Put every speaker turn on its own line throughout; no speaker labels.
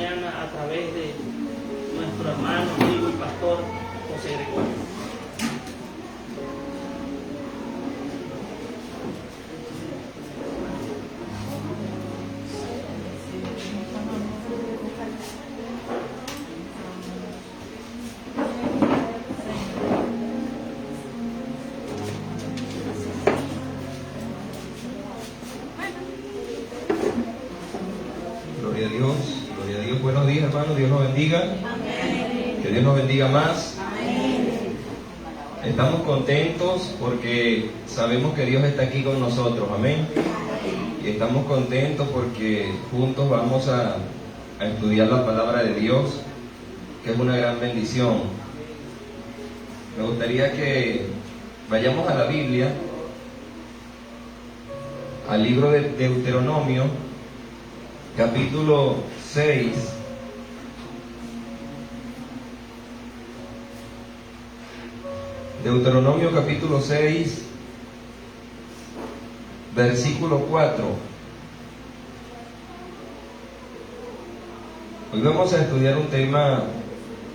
mañana a través de nuestro hermano, amigo y pastor José Gregorio.
Gloria a Dios, buenos días hermanos, Dios nos bendiga. Amén. Que Dios nos bendiga más. Amén. Estamos contentos porque sabemos que Dios está aquí con nosotros, amén. Y estamos contentos porque juntos vamos a estudiar la palabra de Dios, que es una gran bendición. Me gustaría que vayamos a la Biblia, al libro de Deuteronomio, capítulo 6, Deuteronomio capítulo 6, versículo 4. Hoy vamos a estudiar un tema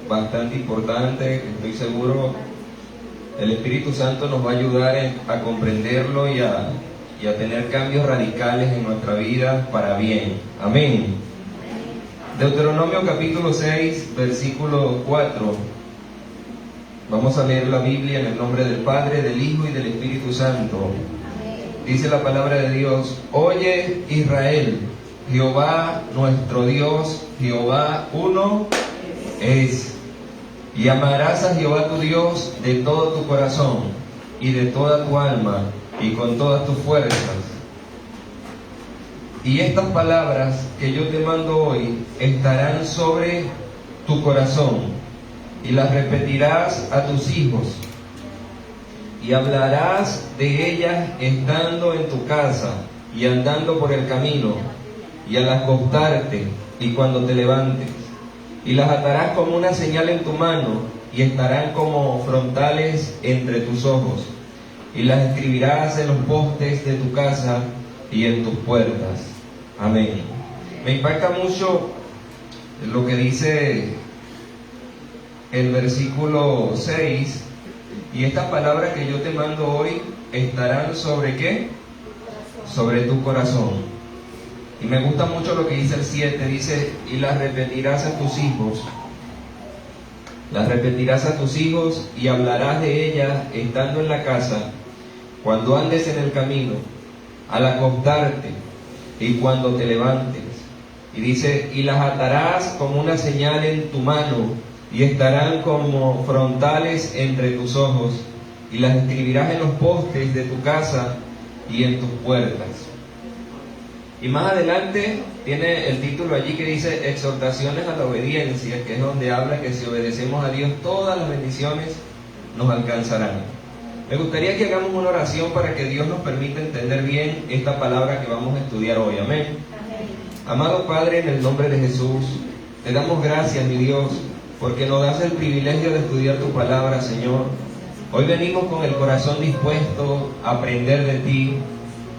bastante importante, que estoy seguro el Espíritu Santo nos va a ayudar a comprenderlo y a tener cambios radicales en nuestra vida para bien. Amén. Deuteronomio capítulo 6, versículo 4. Vamos a leer la Biblia en el nombre del Padre, del Hijo y del Espíritu Santo. Dice la palabra de Dios: Oye Israel, Jehová nuestro Dios, Jehová uno es. Y amarás a Jehová tu Dios de todo tu corazón y de toda tu alma y con todas tus fuerzas. Y estas palabras que yo te mando hoy estarán sobre tu corazón, y las repetirás a tus hijos, y hablarás de ellas estando en tu casa y andando por el camino, y al acostarte y cuando te levantes, y las atarás como una señal en tu mano, y estarán como frontales entre tus ojos, y las escribirás en los postes de tu casa y en tus puertas. Amén. Me impacta mucho lo que dice el versículo 6, y estas palabras que yo te mando hoy estarán sobre ¿qué? Sobre tu corazón. Y me gusta mucho lo que dice el 7, dice: y las repetirás a tus hijos. Las repetirás a tus hijos y hablarás de ellas estando en la casa, cuando andes en el camino, al acostarte y cuando te levantes. Y dice: y las atarás como una señal en tu mano, y estarán como frontales entre tus ojos, y las escribirás en los postes de tu casa y en tus puertas. Y más adelante tiene el título allí que dice: exhortaciones a la obediencia, que es donde habla que si obedecemos a Dios, todas las bendiciones nos alcanzarán. Me gustaría que hagamos una oración para que Dios nos permita entender bien esta palabra que vamos a estudiar hoy. Amén. Amado Padre, en el nombre de Jesús, te damos gracias, mi Dios, porque nos das el privilegio de estudiar tu palabra, Señor. Hoy venimos con el corazón dispuesto a aprender de ti.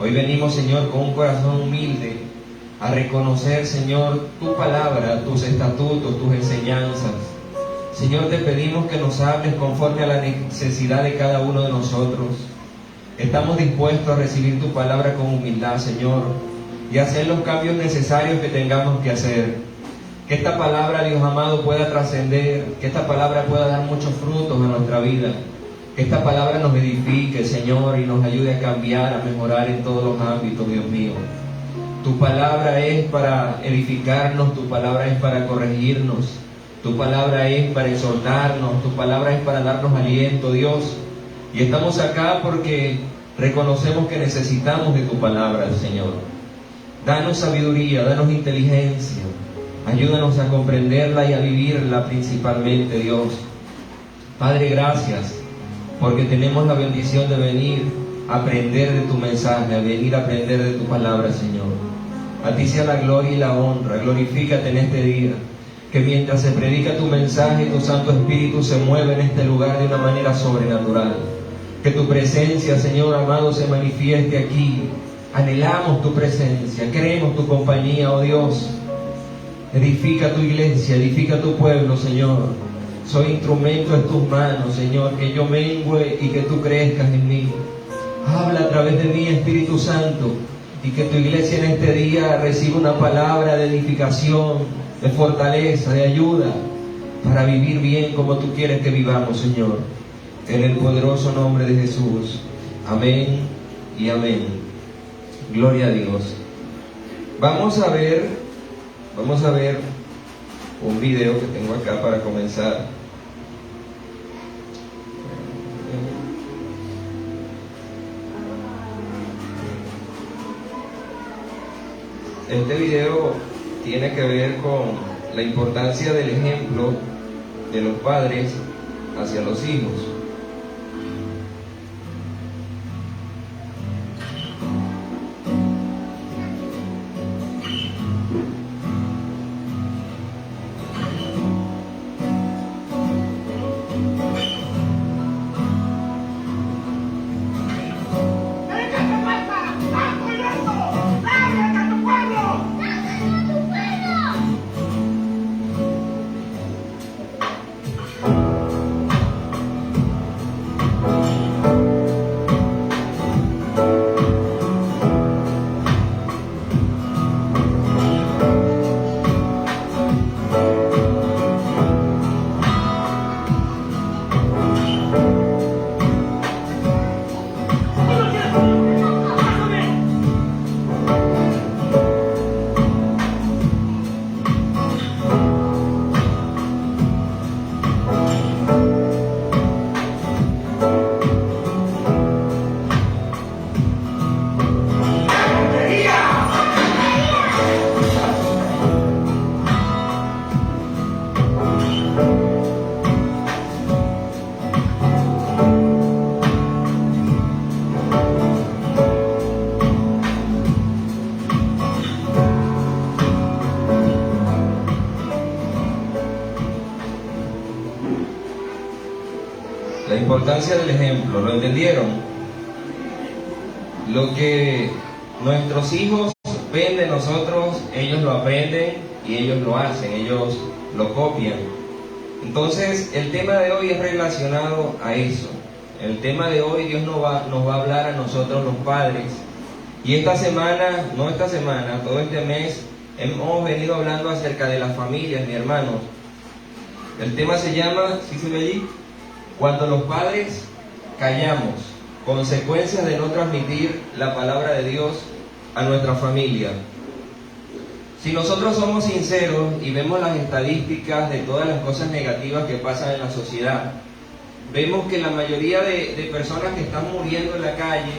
Hoy venimos, Señor, con un corazón humilde a reconocer, Señor, tu palabra, tus estatutos, tus enseñanzas. Señor, te pedimos que nos hables conforme a la necesidad de cada uno de nosotros. Estamos dispuestos a recibir tu palabra con humildad, Señor, y hacer los cambios necesarios que tengamos que hacer. Que esta palabra, Dios amado, pueda trascender, que esta palabra pueda dar muchos frutos a nuestra vida. Que esta palabra nos edifique, Señor, y nos ayude a cambiar, a mejorar en todos los ámbitos, Dios mío. Tu palabra es para edificarnos, tu palabra es para corregirnos, tu palabra es para exhortarnos, tu palabra es para darnos aliento, Dios. Y estamos acá porque reconocemos que necesitamos de tu palabra, Señor. Danos sabiduría, danos inteligencia, ayúdanos a comprenderla y a vivirla principalmente, Dios. Padre, gracias, porque tenemos la bendición de venir a aprender de tu mensaje, a venir a aprender de tu palabra, Señor. A ti sea la gloria y la honra. Glorifícate en este día. Que mientras se predica tu mensaje, tu Santo Espíritu se mueve en este lugar de una manera sobrenatural. Que tu presencia, Señor amado, se manifieste aquí. Anhelamos tu presencia, queremos tu compañía, oh Dios. Edifica tu iglesia, edifica tu pueblo, Señor. Soy instrumento en tus manos, Señor, que yo mengüe y que tú crezcas en mí. Habla a través de mí, Espíritu Santo, y que tu iglesia en este día reciba una palabra de edificación, de fortaleza, de ayuda, para vivir bien como tú quieres que vivamos, Señor. En el poderoso nombre de Jesús. Amén y amén. Gloria a Dios. Vamos a ver un video que tengo acá para comenzar. Este video tiene que ver con la importancia del ejemplo de los padres hacia los hijos. La importancia del ejemplo, ¿lo entendieron? Lo que nuestros hijos ven de nosotros, ellos lo aprenden y ellos lo hacen, ellos lo copian. Entonces, el tema de hoy es relacionado a eso. El tema de hoy, Dios nos va a hablar a nosotros los padres. Y esta semana, todo este mes, hemos venido hablando acerca de las familias, mi hermano. El tema se llama, ¿sí se ve allí? Cuando los padres callamos, consecuencias de no transmitir la palabra de Dios a nuestra familia. Si nosotros somos sinceros y vemos las estadísticas de todas las cosas negativas que pasan en la sociedad, vemos que la mayoría de personas que están muriendo en la calle,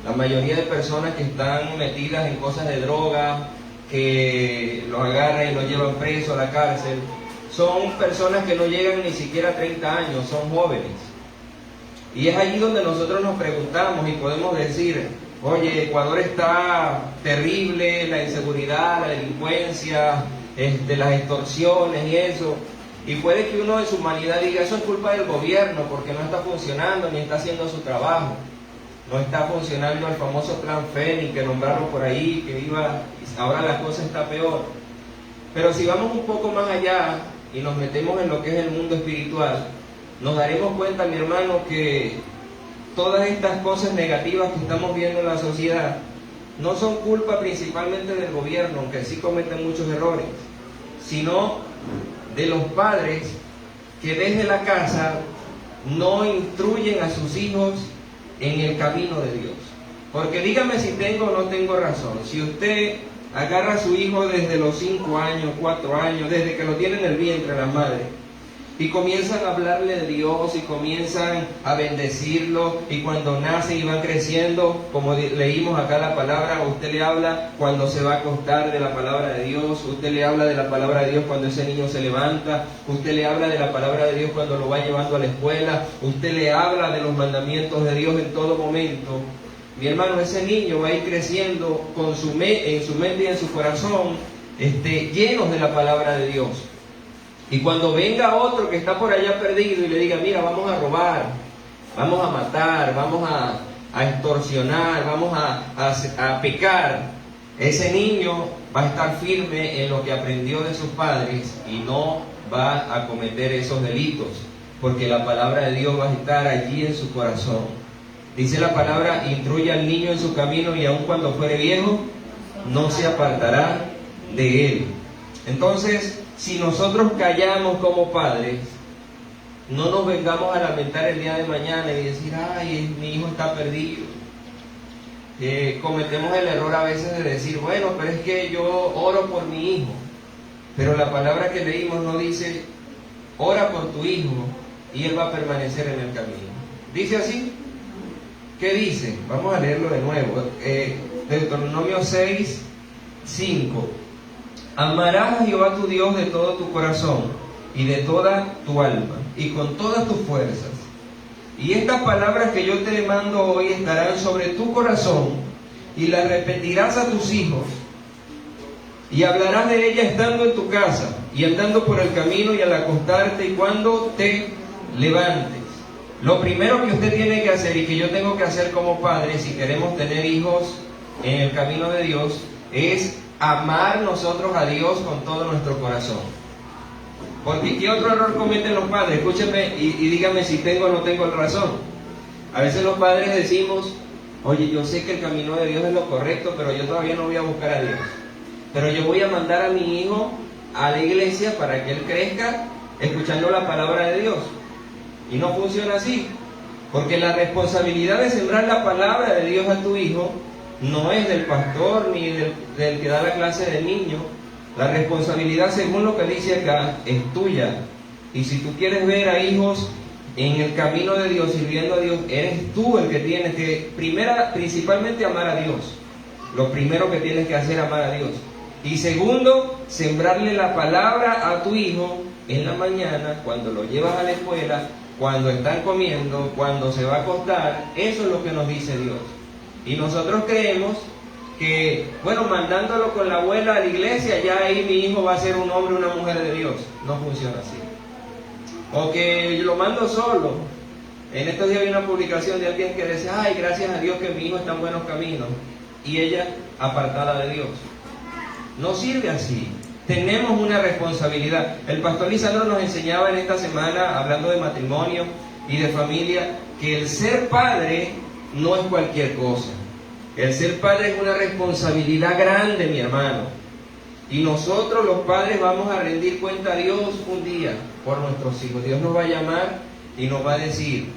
la mayoría de personas que están metidas en cosas de droga, que los agarran y los llevan preso a la cárcel, son personas que no llegan ni siquiera a 30 años, son jóvenes. Y es allí donde nosotros nos preguntamos y podemos decir, oye, Ecuador está terrible, la inseguridad, la delincuencia, las extorsiones y eso. Y puede que uno en su humanidad diga, eso es culpa del gobierno porque no está funcionando ni está haciendo su trabajo. No está funcionando el famoso plan Fénix que nombraron por ahí, ahora la cosa está peor. Pero si vamos un poco más allá y nos metemos en lo que es el mundo espiritual, nos daremos cuenta, mi hermano, que todas estas cosas negativas que estamos viendo en la sociedad no son culpa principalmente del gobierno, aunque sí cometen muchos errores, sino de los padres que desde la casa no instruyen a sus hijos en el camino de Dios. Porque dígame si tengo o no tengo razón. Si usted agarra a su hijo desde los 5 años, 4 años, desde que lo tiene en el vientre la madre, y comienzan a hablarle de Dios y comienzan a bendecirlo, y cuando nacen y van creciendo, como leímos acá la palabra, usted le habla cuando se va a acostar de la palabra de Dios, usted le habla de la palabra de Dios cuando ese niño se levanta, usted le habla de la palabra de Dios cuando lo va llevando a la escuela, usted le habla de los mandamientos de Dios en todo momento. Mi hermano, ese niño va a ir creciendo en su mente y en su corazón, llenos de la palabra de Dios. Y cuando venga otro que está por allá perdido y le diga, mira, vamos a robar, vamos a matar, vamos a extorsionar, vamos a pecar, ese niño va a estar firme en lo que aprendió de sus padres y no va a cometer esos delitos, porque la palabra de Dios va a estar allí en su corazón. Dice la palabra: instruye al niño en su camino y aun cuando fuere viejo, no se apartará de él. Entonces, si nosotros callamos como padres, no nos vengamos a lamentar el día de mañana y decir: ay, mi hijo está perdido. Cometemos el error a veces de decir: bueno, pero es que yo oro por mi hijo. Pero la palabra que leímos no dice: ora por tu hijo y él va a permanecer en el camino. ¿Dice así? ¿Qué dice? Vamos a leerlo de nuevo. Deuteronomio 6, 5. Amarás a Jehová tu Dios de todo tu corazón y de toda tu alma y con todas tus fuerzas. Y estas palabras que yo te mando hoy estarán sobre tu corazón y las repetirás a tus hijos. Y hablarás de ellas estando en tu casa y andando por el camino y al acostarte y cuando te levantes. Lo primero que usted tiene que hacer y que yo tengo que hacer como padre, si queremos tener hijos en el camino de Dios, es amar nosotros a Dios con todo nuestro corazón. Porque ¿qué otro error cometen los padres? Escúchenme y díganme si tengo o no tengo razón. A veces los padres decimos: oye, yo sé que el camino de Dios es lo correcto, pero yo todavía no voy a buscar a Dios. Pero yo voy a mandar a mi hijo a la iglesia para que él crezca escuchando la palabra de Dios. Y no funciona así. Porque la responsabilidad de sembrar la palabra de Dios a tu hijo no es del pastor ni del que da la clase de niño. La responsabilidad, según lo que dice acá, es tuya. Y si tú quieres ver a hijos en el camino de Dios, sirviendo a Dios, eres tú el que tienes que, principalmente, amar a Dios. Lo primero que tienes que hacer es amar a Dios. Y segundo, sembrarle la palabra a tu hijo en la mañana, cuando lo llevas a la escuela, cuando están comiendo, cuando se va a acostar. Eso es lo que nos dice Dios. Y nosotros creemos que, bueno, mandándolo con la abuela a la iglesia, ya ahí mi hijo va a ser un hombre o una mujer de Dios. No funciona así. O que lo mando solo. En estos días vi una publicación de alguien que decía: ay, gracias a Dios que mi hijo está en buenos caminos, y ella apartada de Dios. No sirve así. Tenemos una responsabilidad. El pastor Lisandro nos enseñaba en esta semana, hablando de matrimonio y de familia, que el ser padre no es cualquier cosa. El ser padre es una responsabilidad grande, mi hermano. Y nosotros los padres vamos a rendir cuenta a Dios un día por nuestros hijos. Dios nos va a llamar y nos va a decir: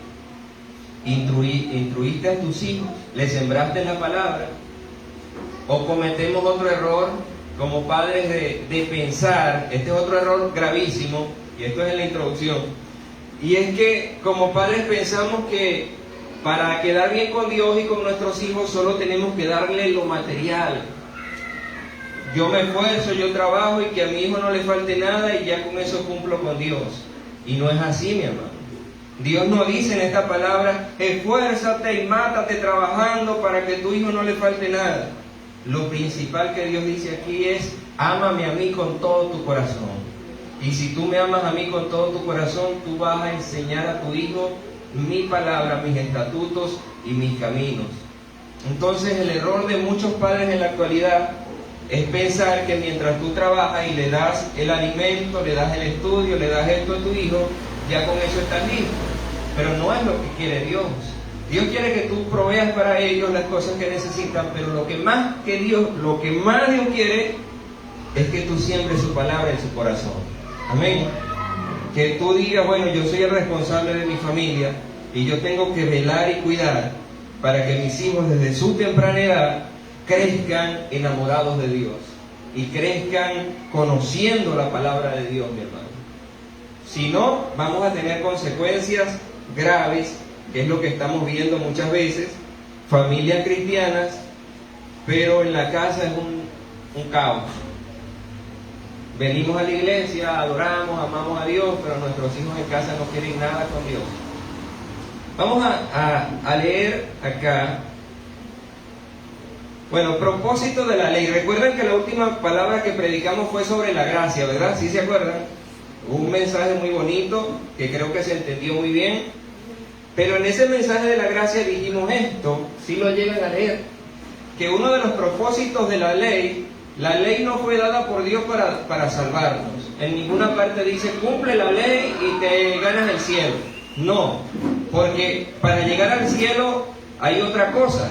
¿instruiste a tus hijos? ¿Le sembraste la palabra? O cometemos otro error como padres de pensar, este es otro error gravísimo, y esto es en la introducción, y es que como padres pensamos que para quedar bien con Dios y con nuestros hijos solo tenemos que darle lo material. Yo me esfuerzo, yo trabajo y que a mi hijo no le falte nada y ya con eso cumplo con Dios. Y no es así, mi hermano. Dios no dice en esta palabra: esfuérzate y mátate trabajando para que a tu hijo no le falte nada. Lo principal que Dios dice aquí es: ámame a mí con todo tu corazón. Y si tú me amas a mí con todo tu corazón, tú vas a enseñar a tu hijo mi palabra, mis estatutos y mis caminos. Entonces el error de muchos padres en la actualidad es pensar que mientras tú trabajas y le das el alimento, le das el estudio, le das esto a tu hijo, ya con eso estás listo. Pero no es lo que quiere Dios. Dios quiere que tú proveas para ellos las cosas que necesitan, pero lo que más Dios quiere es que tú siembres su palabra en su corazón. Amén. Que tú digas: bueno, yo soy el responsable de mi familia y yo tengo que velar y cuidar para que mis hijos desde su temprana edad crezcan enamorados de Dios y crezcan conociendo la palabra de Dios, mi hermano. Si no, vamos a tener consecuencias graves, que es lo que estamos viendo muchas veces: familias cristianas, pero en la casa es un caos. Venimos a la iglesia, adoramos, amamos a Dios, pero nuestros hijos en casa no quieren nada con Dios. Vamos a leer acá. Bueno, propósito de la ley. Recuerden que la última palabra que predicamos fue sobre la gracia, ¿verdad? ¿Sí se acuerdan? Un mensaje muy bonito que creo que se entendió muy bien. Pero en ese mensaje de la gracia dijimos esto, si lo llegan a leer. que uno de los propósitos de la ley no fue dada por Dios para salvarnos. En ninguna parte dice, cumple la ley y te ganas el cielo. No, porque para llegar al cielo hay otra cosa.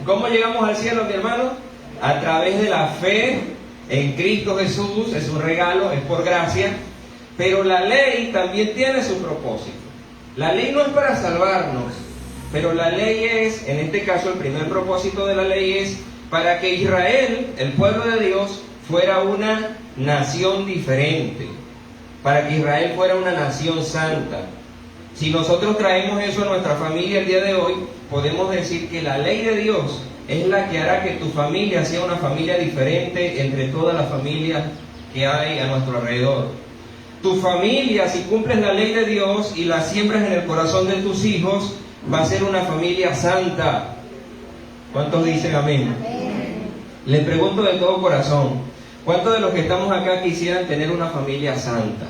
¿Cómo llegamos al cielo, mi hermano? A través de la fe en Cristo Jesús. Es un regalo, es por gracia. Pero la ley también tiene su propósito. La ley no es para salvarnos, pero la ley es, en este caso el primer propósito de la ley es para que Israel, el pueblo de Dios, fuera una nación diferente, para que Israel fuera una nación santa. Si nosotros traemos eso a nuestra familia el día de hoy, podemos decir que la ley de Dios es la que hará que tu familia sea una familia diferente entre todas las familias que hay a nuestro alrededor. Tu familia, si cumples la ley de Dios y la siembras en el corazón de tus hijos, va a ser una familia santa. ¿Cuántos dicen amén? Les pregunto de todo corazón, ¿cuántos de los que estamos acá quisieran tener una familia santa?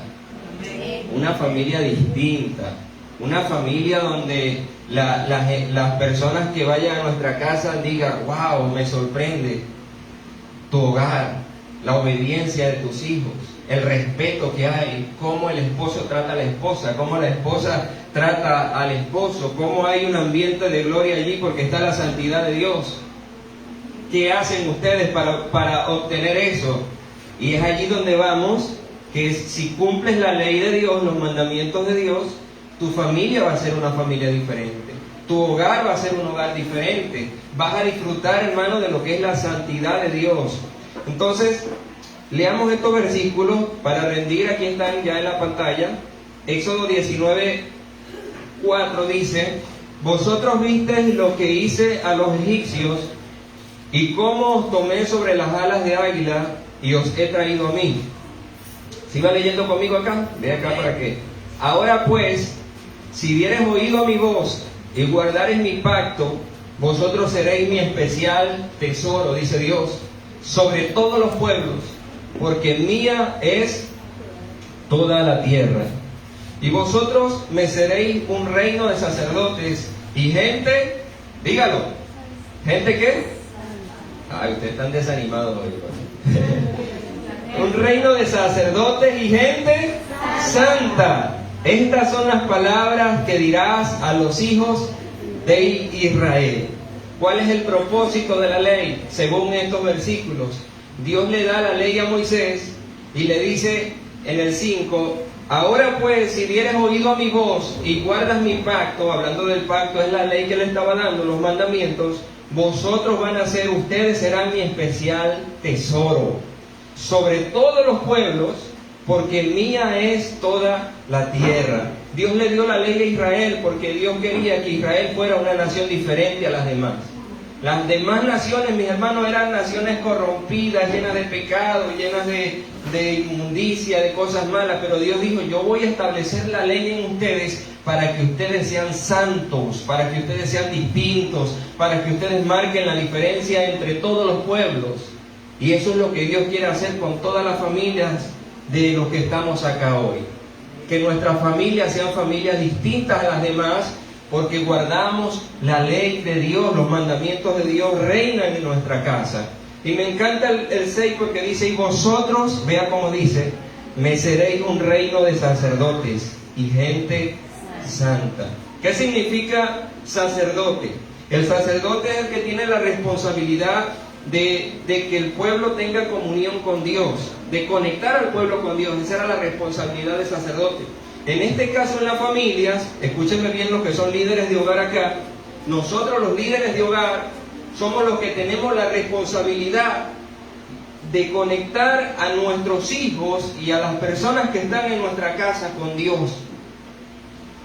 Una familia distinta, una familia donde las personas que vayan a nuestra casa digan, wow, me sorprende tu hogar, la obediencia de tus hijos, el respeto que hay, cómo el esposo trata a la esposa, cómo la esposa trata al esposo, cómo hay un ambiente de gloria allí porque está la santidad de Dios. ¿Qué hacen ustedes para obtener eso? Y es allí donde vamos, que si cumples la ley de Dios, los mandamientos de Dios, tu familia va a ser una familia diferente, tu hogar va a ser un hogar diferente, vas a disfrutar, hermano, de lo que es la santidad de Dios. Entonces, leamos estos versículos para rendir. Aquí están ya en la pantalla. Éxodo 19:4 dice, vosotros visteis lo que hice a los egipcios y cómo os tomé sobre las alas de águila y os he traído a mí. ¿Sí va leyendo conmigo acá? Ve acá para qué. Ahora pues, si diereis oído a mi voz y guardareis mi pacto, vosotros seréis mi especial tesoro, dice Dios, sobre todos los pueblos, porque mía es toda la tierra. Y vosotros me seréis un reino de sacerdotes y gente, dígalo, ¿gente qué? Ay, ustedes están desanimados hoy. Un reino de sacerdotes y gente santa. Estas son las palabras que dirás a los hijos de Israel. ¿Cuál es el propósito de la ley? Según estos versículos, Dios le da la ley a Moisés y le dice en el 5, ahora pues, si dieres oído a mi voz y guardas mi pacto, hablando del pacto, es la ley que le estaba dando, los mandamientos, vosotros van a ser, ustedes serán mi especial tesoro sobre todos los pueblos, porque mía es toda la tierra. Dios le dio la ley a Israel porque Dios quería que Israel fuera una nación diferente a las demás. Las demás naciones, mis hermanos, eran naciones corrompidas, llenas de pecado, llenas de inmundicia, de cosas malas, pero Dios dijo, yo voy a establecer la ley en ustedes para que ustedes sean santos, para que ustedes sean distintos, para que ustedes marquen la diferencia entre todos los pueblos. Y eso es lo que Dios quiere hacer con todas las familias de los que estamos acá hoy. Que nuestras familias sean familias distintas a las demás, porque guardamos la ley de Dios, los mandamientos de Dios reinan en nuestra casa. Y me encanta el 6 porque dice, y vosotros, vea cómo dice, me seréis un reino de sacerdotes y gente santa. ¿Qué significa sacerdote? El sacerdote es el que tiene la responsabilidad de que el pueblo tenga comunión con Dios, de conectar al pueblo con Dios. Esa era la responsabilidad del sacerdote. En este caso, en las familias, escúchenme bien los que son líderes de hogar acá, nosotros los líderes de hogar somos los que tenemos la responsabilidad de conectar a nuestros hijos y a las personas que están en nuestra casa con Dios.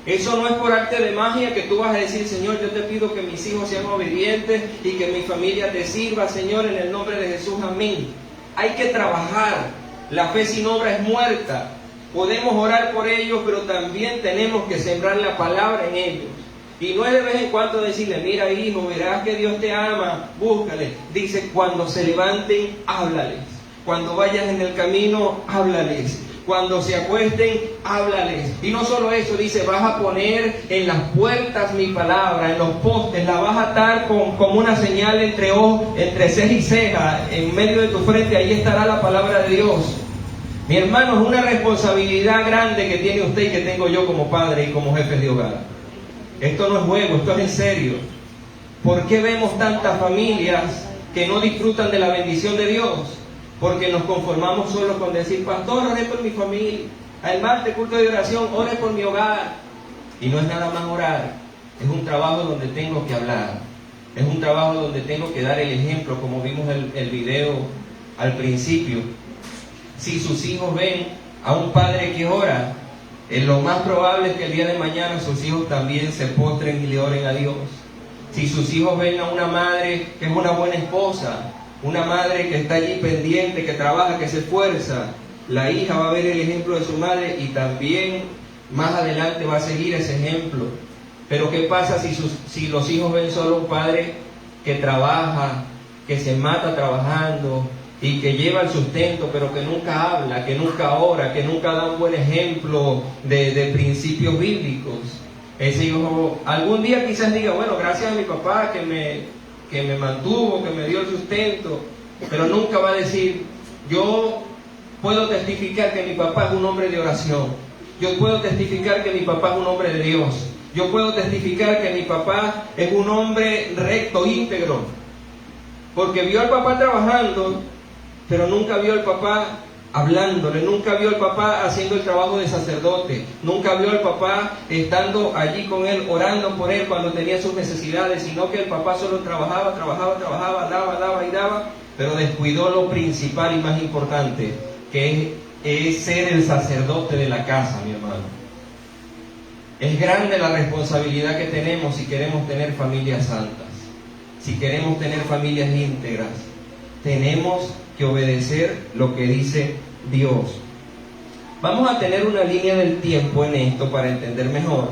Eso no es por arte de magia que tú vas a decir, Señor, yo te pido que mis hijos sean obedientes y que mi familia te sirva, Señor, en el nombre de Jesús, amén. Hay que trabajar. La fe sin obra es muerta. Podemos orar por ellos, pero también tenemos que sembrar la palabra en ellos. Y no es de vez en cuando decirle, mira hijo, verás que Dios te ama, búscale. Dice, cuando se levanten, háblales. Cuando vayas en el camino, háblales. Cuando se acuesten, háblales. Y no solo eso, dice, vas a poner en las puertas mi palabra, en los postes, la vas a atar como una señal entre ceja y ceja, en medio de tu frente, ahí estará la palabra de Dios. Mi hermano, es una responsabilidad grande que tiene usted y que tengo yo como padre y como jefe de hogar. Esto no es juego, esto es en serio. ¿Por qué vemos tantas familias que no disfrutan de la bendición de Dios? Porque nos conformamos solo con decir, pastor, oré por mi familia, al martes culto de oración, ore por mi hogar. Y no es nada más orar, es un trabajo donde tengo que hablar, es un trabajo donde tengo que dar el ejemplo, como vimos el video al principio. Si sus hijos ven a un padre que ora, lo más probable es que el día de mañana sus hijos también se postren y le oren a Dios. Si sus hijos ven a una madre que es una buena esposa, una madre que está allí pendiente, que trabaja, que se esfuerza, la hija va a ver el ejemplo de su madre y también más adelante va a seguir ese ejemplo. Pero ¿qué pasa si los hijos ven solo un padre que trabaja, que se mata trabajando y que lleva el sustento, pero que nunca habla, que nunca ora, que nunca da un buen ejemplo de principios bíblicos? Ese hijo algún día quizás diga, bueno, gracias a mi papá que me mantuvo, que me dio el sustento, pero nunca va a decir, yo puedo testificar que mi papá es un hombre de oración, yo puedo testificar que mi papá es un hombre de Dios, yo puedo testificar que mi papá es un hombre recto, íntegro, porque vio al papá trabajando, pero nunca vio al papá hablándole, nunca vio al papá haciendo el trabajo de sacerdote, nunca vio al papá estando allí con él, orando por él cuando tenía sus necesidades, sino que el papá solo trabajaba, daba, pero descuidó lo principal y más importante, que es ser el sacerdote de la casa, mi hermano. Es grande la responsabilidad que tenemos si queremos tener familias santas, si queremos tener familias íntegras. Tenemos que obedecer lo que dice Dios. Vamos a tener una línea del tiempo en esto para entender mejor.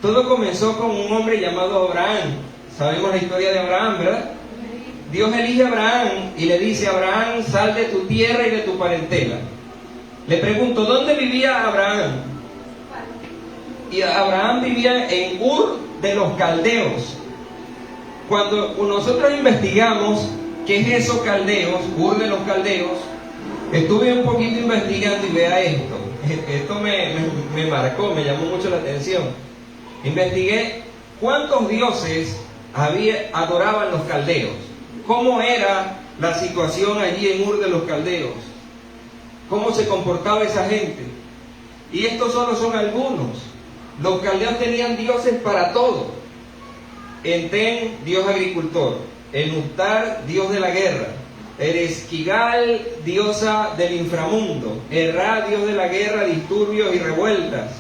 Todo comenzó con un hombre llamado Abraham. Sabemos la historia de Abraham, ¿verdad? Dios elige a Abraham y le dice a Abraham, sal de tu tierra y de tu parentela. Le pregunto, ¿dónde vivía Abraham? Y Abraham vivía en Ur de los Caldeos. Cuando nosotros investigamos ¿qué es eso caldeos? Ur de los Caldeos. Estuve un poquito investigando y vea esto. Esto me marcó, me llamó mucho la atención. Investigué cuántos dioses adoraban los caldeos. ¿Cómo era la situación allí en Ur de los Caldeos? ¿Cómo se comportaba esa gente? Y estos solo son algunos. Los caldeos tenían dioses para todo. Enten, dios agricultor. Enustar, dios de la guerra. Ereshkigal, diosa del inframundo. Erra, dios de la guerra, disturbios y revueltas.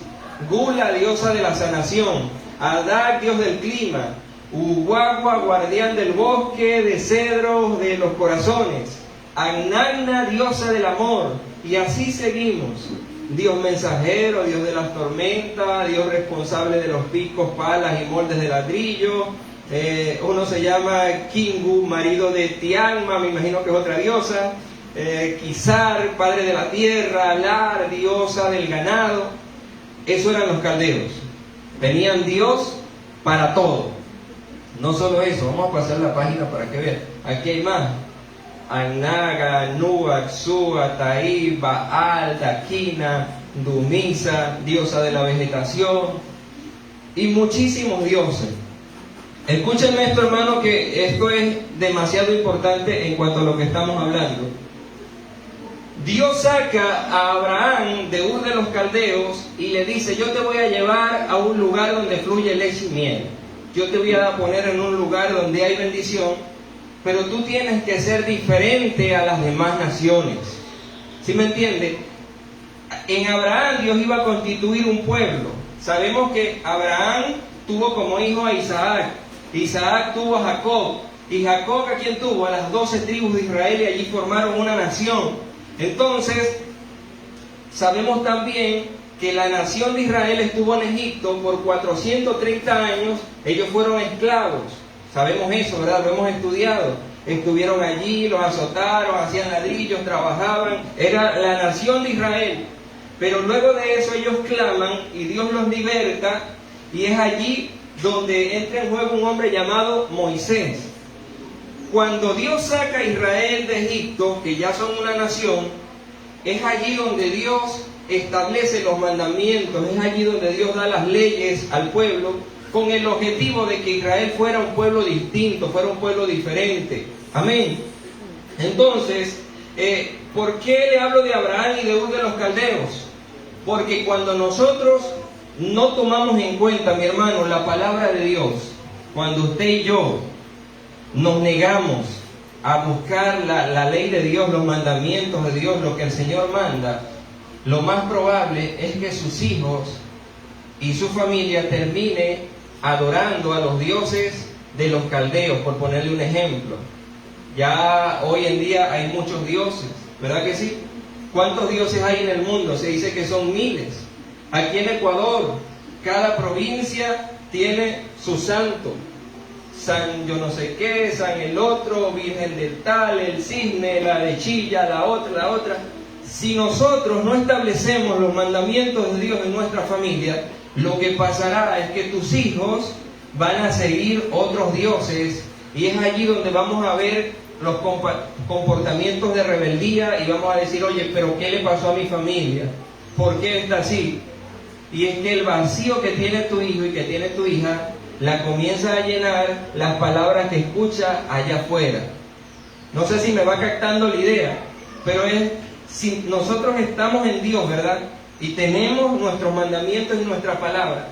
Gula, diosa de la sanación. Adak, dios del clima. Uhuagua, guardián del bosque, de cedros, de los corazones. Agnagna, diosa del amor. Y así seguimos. Dios mensajero, Dios de las tormentas, Dios responsable de los picos, palas y moldes de ladrillo. Uno se llama Kingu, marido de Tianma, me imagino que es otra diosa. Kizar, padre de la tierra. Lar, diosa del ganado. Eso eran los caldeos. Tenían Dios para todo. No solo eso, vamos a pasar la página para que vean. Aquí hay más. Anaga, Nuak, Sua, Taí, Baal, Daquina, Dumisa, diosa de la vegetación, y muchísimos dioses. Escúchenme esto, hermano, que esto es demasiado importante en cuanto a lo que estamos hablando. Dios saca a Abraham de Ur de los Caldeos y le dice, yo te voy a llevar a un lugar donde fluye leche y miel. Yo te voy a poner en un lugar donde hay bendición, pero tú tienes que ser diferente a las demás naciones. ¿Sí me entiende? En Abraham Dios iba a constituir un pueblo. Sabemos que Abraham tuvo como hijo a Isaac. Isaac tuvo a Jacob. Y Jacob, ¿a quién tuvo? A las 12 tribus de Israel, y allí formaron una nación. Entonces, sabemos también que la nación de Israel estuvo en Egipto por 430 años. Ellos fueron esclavos. Sabemos eso, ¿verdad? Lo hemos estudiado. Estuvieron allí, los azotaron, hacían ladrillos, trabajaban. Era la nación de Israel. Pero luego de eso ellos claman y Dios los liberta, y es allí donde entra en juego un hombre llamado Moisés. Cuando Dios saca a Israel de Egipto, que ya son una nación, es allí donde Dios establece los mandamientos, es allí donde Dios da las leyes al pueblo, con el objetivo de que Israel fuera un pueblo distinto, fuera un pueblo diferente. Amén. Entonces, ¿por qué le hablo de Abraham y de Ur de los Caldeos? Porque cuando nosotros no tomamos en cuenta, mi hermano, la palabra de Dios, cuando usted y yo nos negamos a buscar la ley de Dios, los mandamientos de Dios, lo que el Señor manda, lo más probable es que sus hijos y su familia termine adorando a los dioses de los caldeos, por ponerle un ejemplo. Ya hoy en día hay muchos dioses, ¿verdad que sí? ¿Cuántos dioses hay en el mundo? Se dice que son miles. Aquí en Ecuador, cada provincia tiene su santo. San yo no sé qué, San el otro, Virgen del tal, el cisne, la lechilla, la otra. Si nosotros no establecemos los mandamientos de Dios en nuestra familia, lo que pasará es que tus hijos van a seguir otros dioses, y es allí donde vamos a ver los comportamientos de rebeldía y vamos a decir, oye, pero ¿qué le pasó a mi familia? ¿Por qué está así? Y es que el vacío que tiene tu hijo y que tiene tu hija la comienza a llenar las palabras que escucha allá afuera. No sé si me va captando la idea, pero es, si nosotros estamos en Dios, ¿verdad? Y tenemos nuestros mandamientos y nuestra palabra,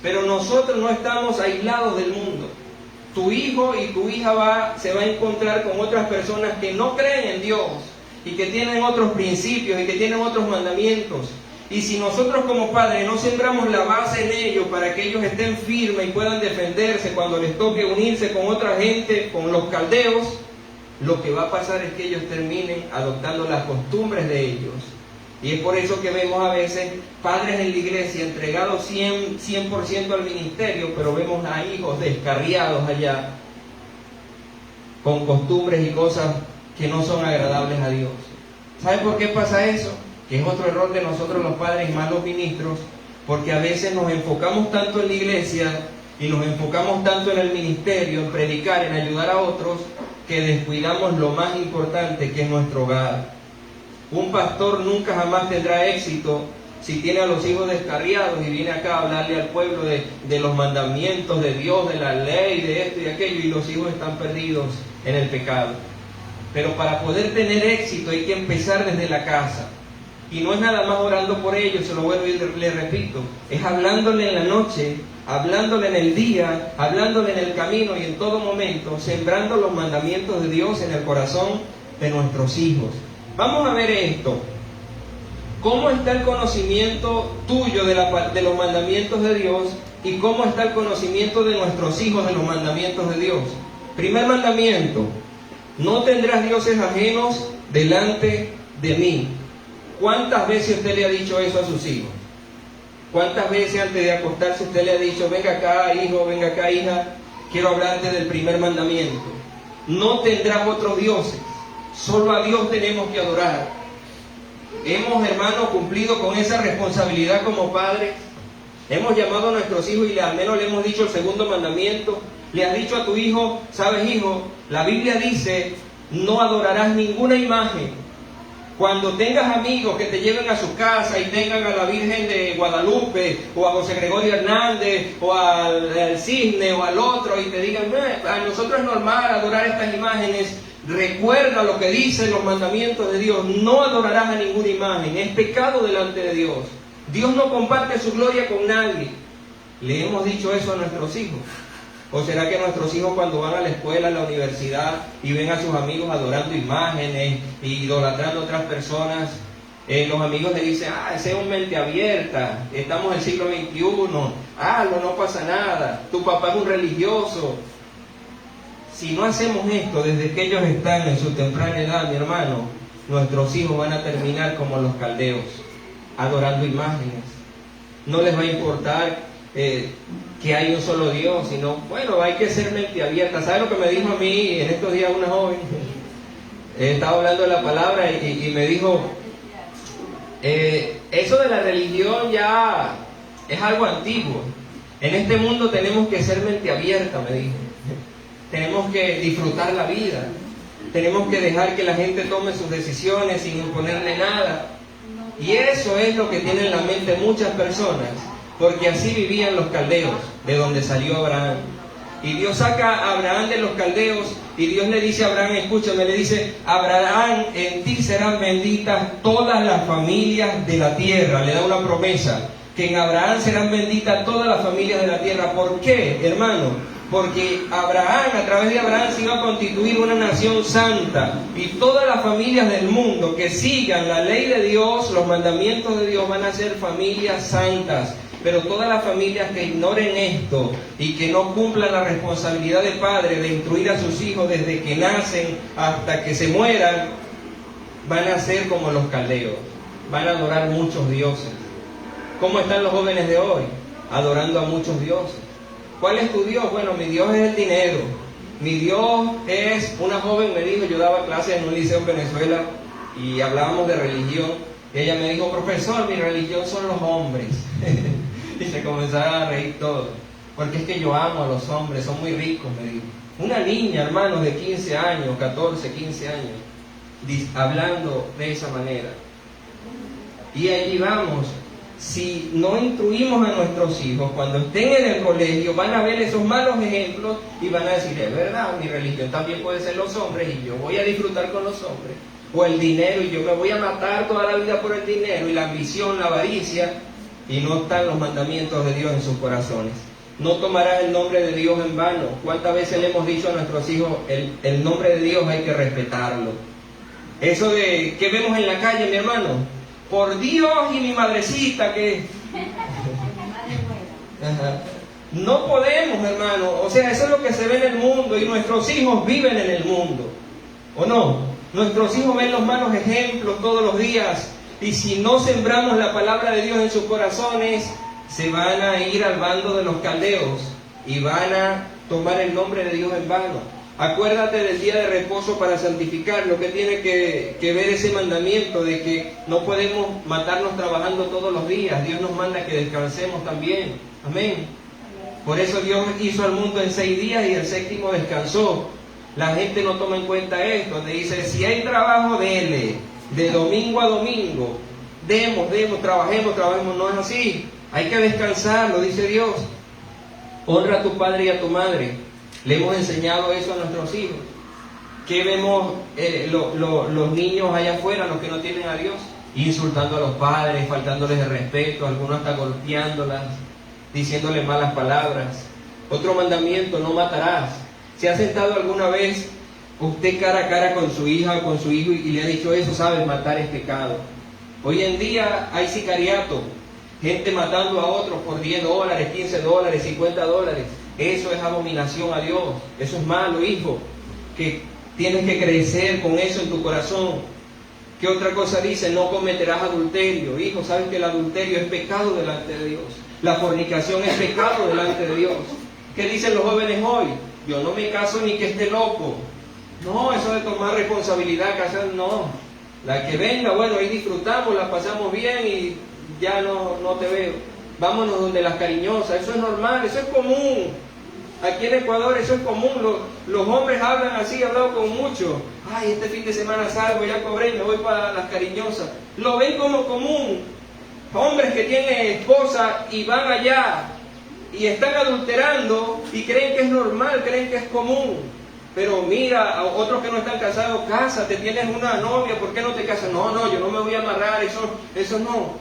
pero nosotros no estamos aislados del mundo. Tu hijo y tu hija se va a encontrar con otras personas que no creen en Dios y que tienen otros principios y que tienen otros mandamientos. Y si nosotros como padres no sembramos la base en ellos para que ellos estén firmes y puedan defenderse cuando les toque unirse con otra gente, con los caldeos, lo que va a pasar es que ellos terminen adoptando las costumbres de ellos. Y es por eso que vemos a veces padres en la iglesia entregados 100% al ministerio, pero vemos a hijos descarriados allá con costumbres y cosas que no son agradables a Dios. ¿Sabe por qué pasa eso? Que es otro error de nosotros los padres y más los ministros, porque a veces nos enfocamos tanto en la iglesia y nos enfocamos tanto en el ministerio, en predicar, en ayudar a otros, que descuidamos lo más importante, que es nuestro hogar. Un pastor nunca jamás tendrá éxito si tiene a los hijos descarriados y viene acá a hablarle al pueblo de los mandamientos de Dios, de la ley, de esto y aquello, y los hijos están perdidos en el pecado. Pero para poder tener éxito hay que empezar desde la casa. Y no es nada más orando por ellos, se lo vuelvo y le repito, es hablándole en la noche, hablándole en el día, hablándole en el camino y en todo momento, sembrando los mandamientos de Dios en el corazón de nuestros hijos. Vamos a ver esto. ¿Cómo está el conocimiento tuyo de los mandamientos de Dios y cómo está el conocimiento de nuestros hijos de los mandamientos de Dios? Primer mandamiento: no tendrás dioses ajenos delante de mí. ¿Cuántas veces usted le ha dicho eso a sus hijos? ¿Cuántas veces antes de acostarse usted le ha dicho, venga acá hijo, venga acá hija, quiero hablarte del primer mandamiento? No tendrás otros dioses, solo a Dios tenemos que adorar. Hemos, hermanos, cumplido con esa responsabilidad como padres. Hemos llamado a nuestros hijos y al menos le hemos dicho el segundo mandamiento. Le has dicho a tu hijo, sabes hijo, la Biblia dice, no adorarás ninguna imagen. Cuando tengas amigos que te lleven a su casa y tengan a la Virgen de Guadalupe, o a José Gregorio Hernández, o al cisne, o al otro, y te digan, a nosotros es normal adorar estas imágenes, recuerda lo que dicen los mandamientos de Dios: no adorarás a ninguna imagen, es pecado delante de Dios. Dios no comparte su gloria con nadie. ¿Le hemos dicho eso a nuestros hijos? ¿O será que nuestros hijos, cuando van a la escuela, a la universidad, y ven a sus amigos adorando imágenes y idolatrando a otras personas, los amigos le dicen, ese es un mente abierta, estamos en el siglo XXI, no pasa nada, tu papá es un religioso? Si no hacemos esto desde que ellos están en su temprana edad, mi hermano, nuestros hijos van a terminar como los caldeos, adorando imágenes. No les va a importar que hay un solo Dios, sino, bueno, hay que ser mente abierta. ¿Sabe lo que me dijo a mí en estos días una joven? Estaba hablando de la palabra y me dijo, eso de la religión ya es algo antiguo. En este mundo tenemos que ser mente abierta, me dijo. Tenemos que disfrutar la vida. Tenemos que dejar que la gente tome sus decisiones sin imponerle nada. Y eso es lo que tienen en la mente muchas personas, porque así vivían los caldeos, de donde salió Abraham. Y Dios saca a Abraham de los caldeos y Dios le dice a Abraham, escúchame, le dice: Abraham, en ti serán benditas todas las familias de la tierra. Le da una promesa, que en Abraham serán benditas todas las familias de la tierra. ¿Por qué, hermano? Porque Abraham, a través de Abraham se iba a constituir una nación santa, y todas las familias del mundo que sigan la ley de Dios, los mandamientos de Dios, van a ser familias santas. Pero todas las familias que ignoren esto y que no cumplan la responsabilidad de padre de instruir a sus hijos desde que nacen hasta que se mueran, van a ser como los caldeos, van a adorar muchos dioses. ¿Cómo están los jóvenes de hoy? Adorando a muchos dioses. ¿Cuál es tu Dios? Bueno, mi Dios es el dinero. Mi Dios es... Una joven me dijo, yo daba clases en un liceo en Venezuela y hablábamos de religión. Y ella me dijo: profesor, mi religión son los hombres. Y se comenzaron a reír todos. Porque es que yo amo a los hombres, son muy ricos, me dijo. Una niña, hermanos, de 15 años, 14, 15 años, hablando de esa manera. Y allí vamos. Si no instruimos a nuestros hijos, cuando estén en el colegio, van a ver esos malos ejemplos y van a decir: es verdad, mi religión también puede ser los hombres y yo voy a disfrutar con los hombres. O el dinero, y yo me voy a matar toda la vida por el dinero, y la ambición, la avaricia, y no están los mandamientos de Dios en sus corazones. No tomarás el nombre de Dios en vano. ¿Cuántas veces le hemos dicho a nuestros hijos, el nombre de Dios hay que respetarlo? Eso de que vemos en la calle, mi hermano: por Dios y mi madrecita, que... No podemos, hermano. O sea, eso es lo que se ve en el mundo, y nuestros hijos viven en el mundo, ¿o no? Nuestros hijos ven los malos ejemplos todos los días, y si no sembramos la palabra de Dios en sus corazones, se van a ir al bando de los caldeos y van a tomar el nombre de Dios en vano. Acuérdate del día de reposo para santificarlo, que tiene que ver ese mandamiento de que no podemos matarnos trabajando todos los días. Dios nos manda que descansemos también. Amén. Por eso Dios hizo al mundo en 6 días y el séptimo descansó. La gente no toma en cuenta esto. Te dice: si hay trabajo, dele. De domingo a domingo. Demos, trabajemos. No es así. Hay que descansar, lo dice Dios. Honra a tu padre y a tu madre. Le hemos enseñado eso a nuestros hijos. ¿Qué vemos los niños allá afuera, los que no tienen a Dios? Insultando a los padres, faltándoles el respeto, algunos hasta golpeándolas, diciéndoles malas palabras. Otro mandamiento: no matarás. ¿Se ha sentado alguna vez usted cara a cara con su hija o con su hijo y le ha dicho eso? Sabes, matar es pecado. Hoy en día hay sicariato, gente matando a otros por $10, $15, $50. Eso es abominación a Dios. Eso es malo, hijo, que tienes que crecer con eso en tu corazón. ¿Qué otra cosa dice? No cometerás adulterio. Hijo, sabes que el adulterio es pecado delante de Dios. La fornicación es pecado delante de Dios. ¿Qué dicen los jóvenes hoy? Yo no me caso ni que esté loco. No, eso de tomar responsabilidad, casar, no. La que venga, bueno, ahí disfrutamos, la pasamos bien y ya no te veo. Vámonos donde las cariñosas. Eso es normal, eso es común. Aquí en Ecuador eso es común. Los hombres hablan así, he hablado con muchos. Ay, este fin de semana salgo, ya cobré, me voy para las cariñosas. Lo ven como común. Hombres que tienen esposa y van allá y están adulterando y creen que es normal, creen que es común. Pero mira, a otros que no están casados: cásate, tienes una novia, ¿por qué no te casas? No, yo no me voy a amarrar, eso no.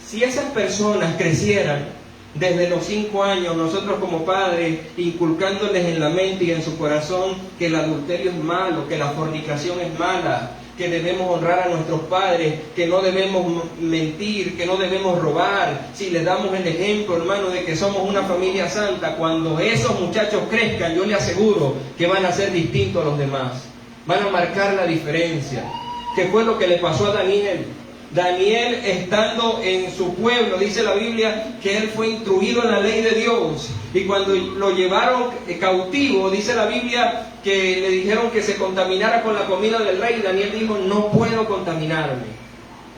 Si esas personas crecieran desde los 5 años, nosotros como padres, inculcándoles en la mente y en su corazón que el adulterio es malo, que la fornicación es mala, que debemos honrar a nuestros padres, que no debemos mentir, que no debemos robar. Si les damos el ejemplo, hermano, de que somos una familia santa, cuando esos muchachos crezcan, yo les aseguro que van a ser distintos a los demás. Van a marcar la diferencia. ¿Qué fue lo que le pasó a Daniel? Daniel, estando en su pueblo, dice la Biblia que él fue instruido en la ley de Dios, y cuando lo llevaron cautivo, dice la Biblia que le dijeron que se contaminara con la comida del rey. Daniel dijo: no puedo contaminarme.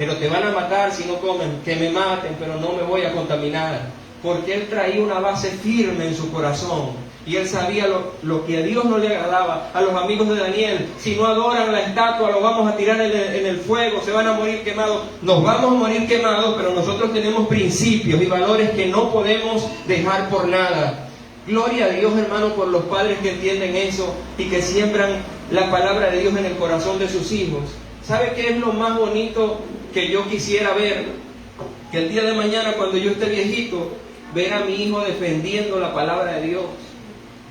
pero te van a matar si no comen, que me maten, pero no me voy a contaminar. Porque él traía una base firme en su corazón. Y él sabía lo que a Dios no le agradaba. A los amigos de Daniel, si no adoran la estatua, los vamos a tirar en el fuego, se van a morir quemados. Nos vamos a morir quemados, pero nosotros tenemos principios y valores que no podemos dejar por nada. Gloria a Dios, hermano, por los padres que entienden eso y que siembran la palabra de Dios en el corazón de sus hijos. ¿Sabe qué es lo más bonito que yo quisiera ver? Que el día de mañana, cuando yo esté viejito, ver a mi hijo defendiendo la palabra de Dios.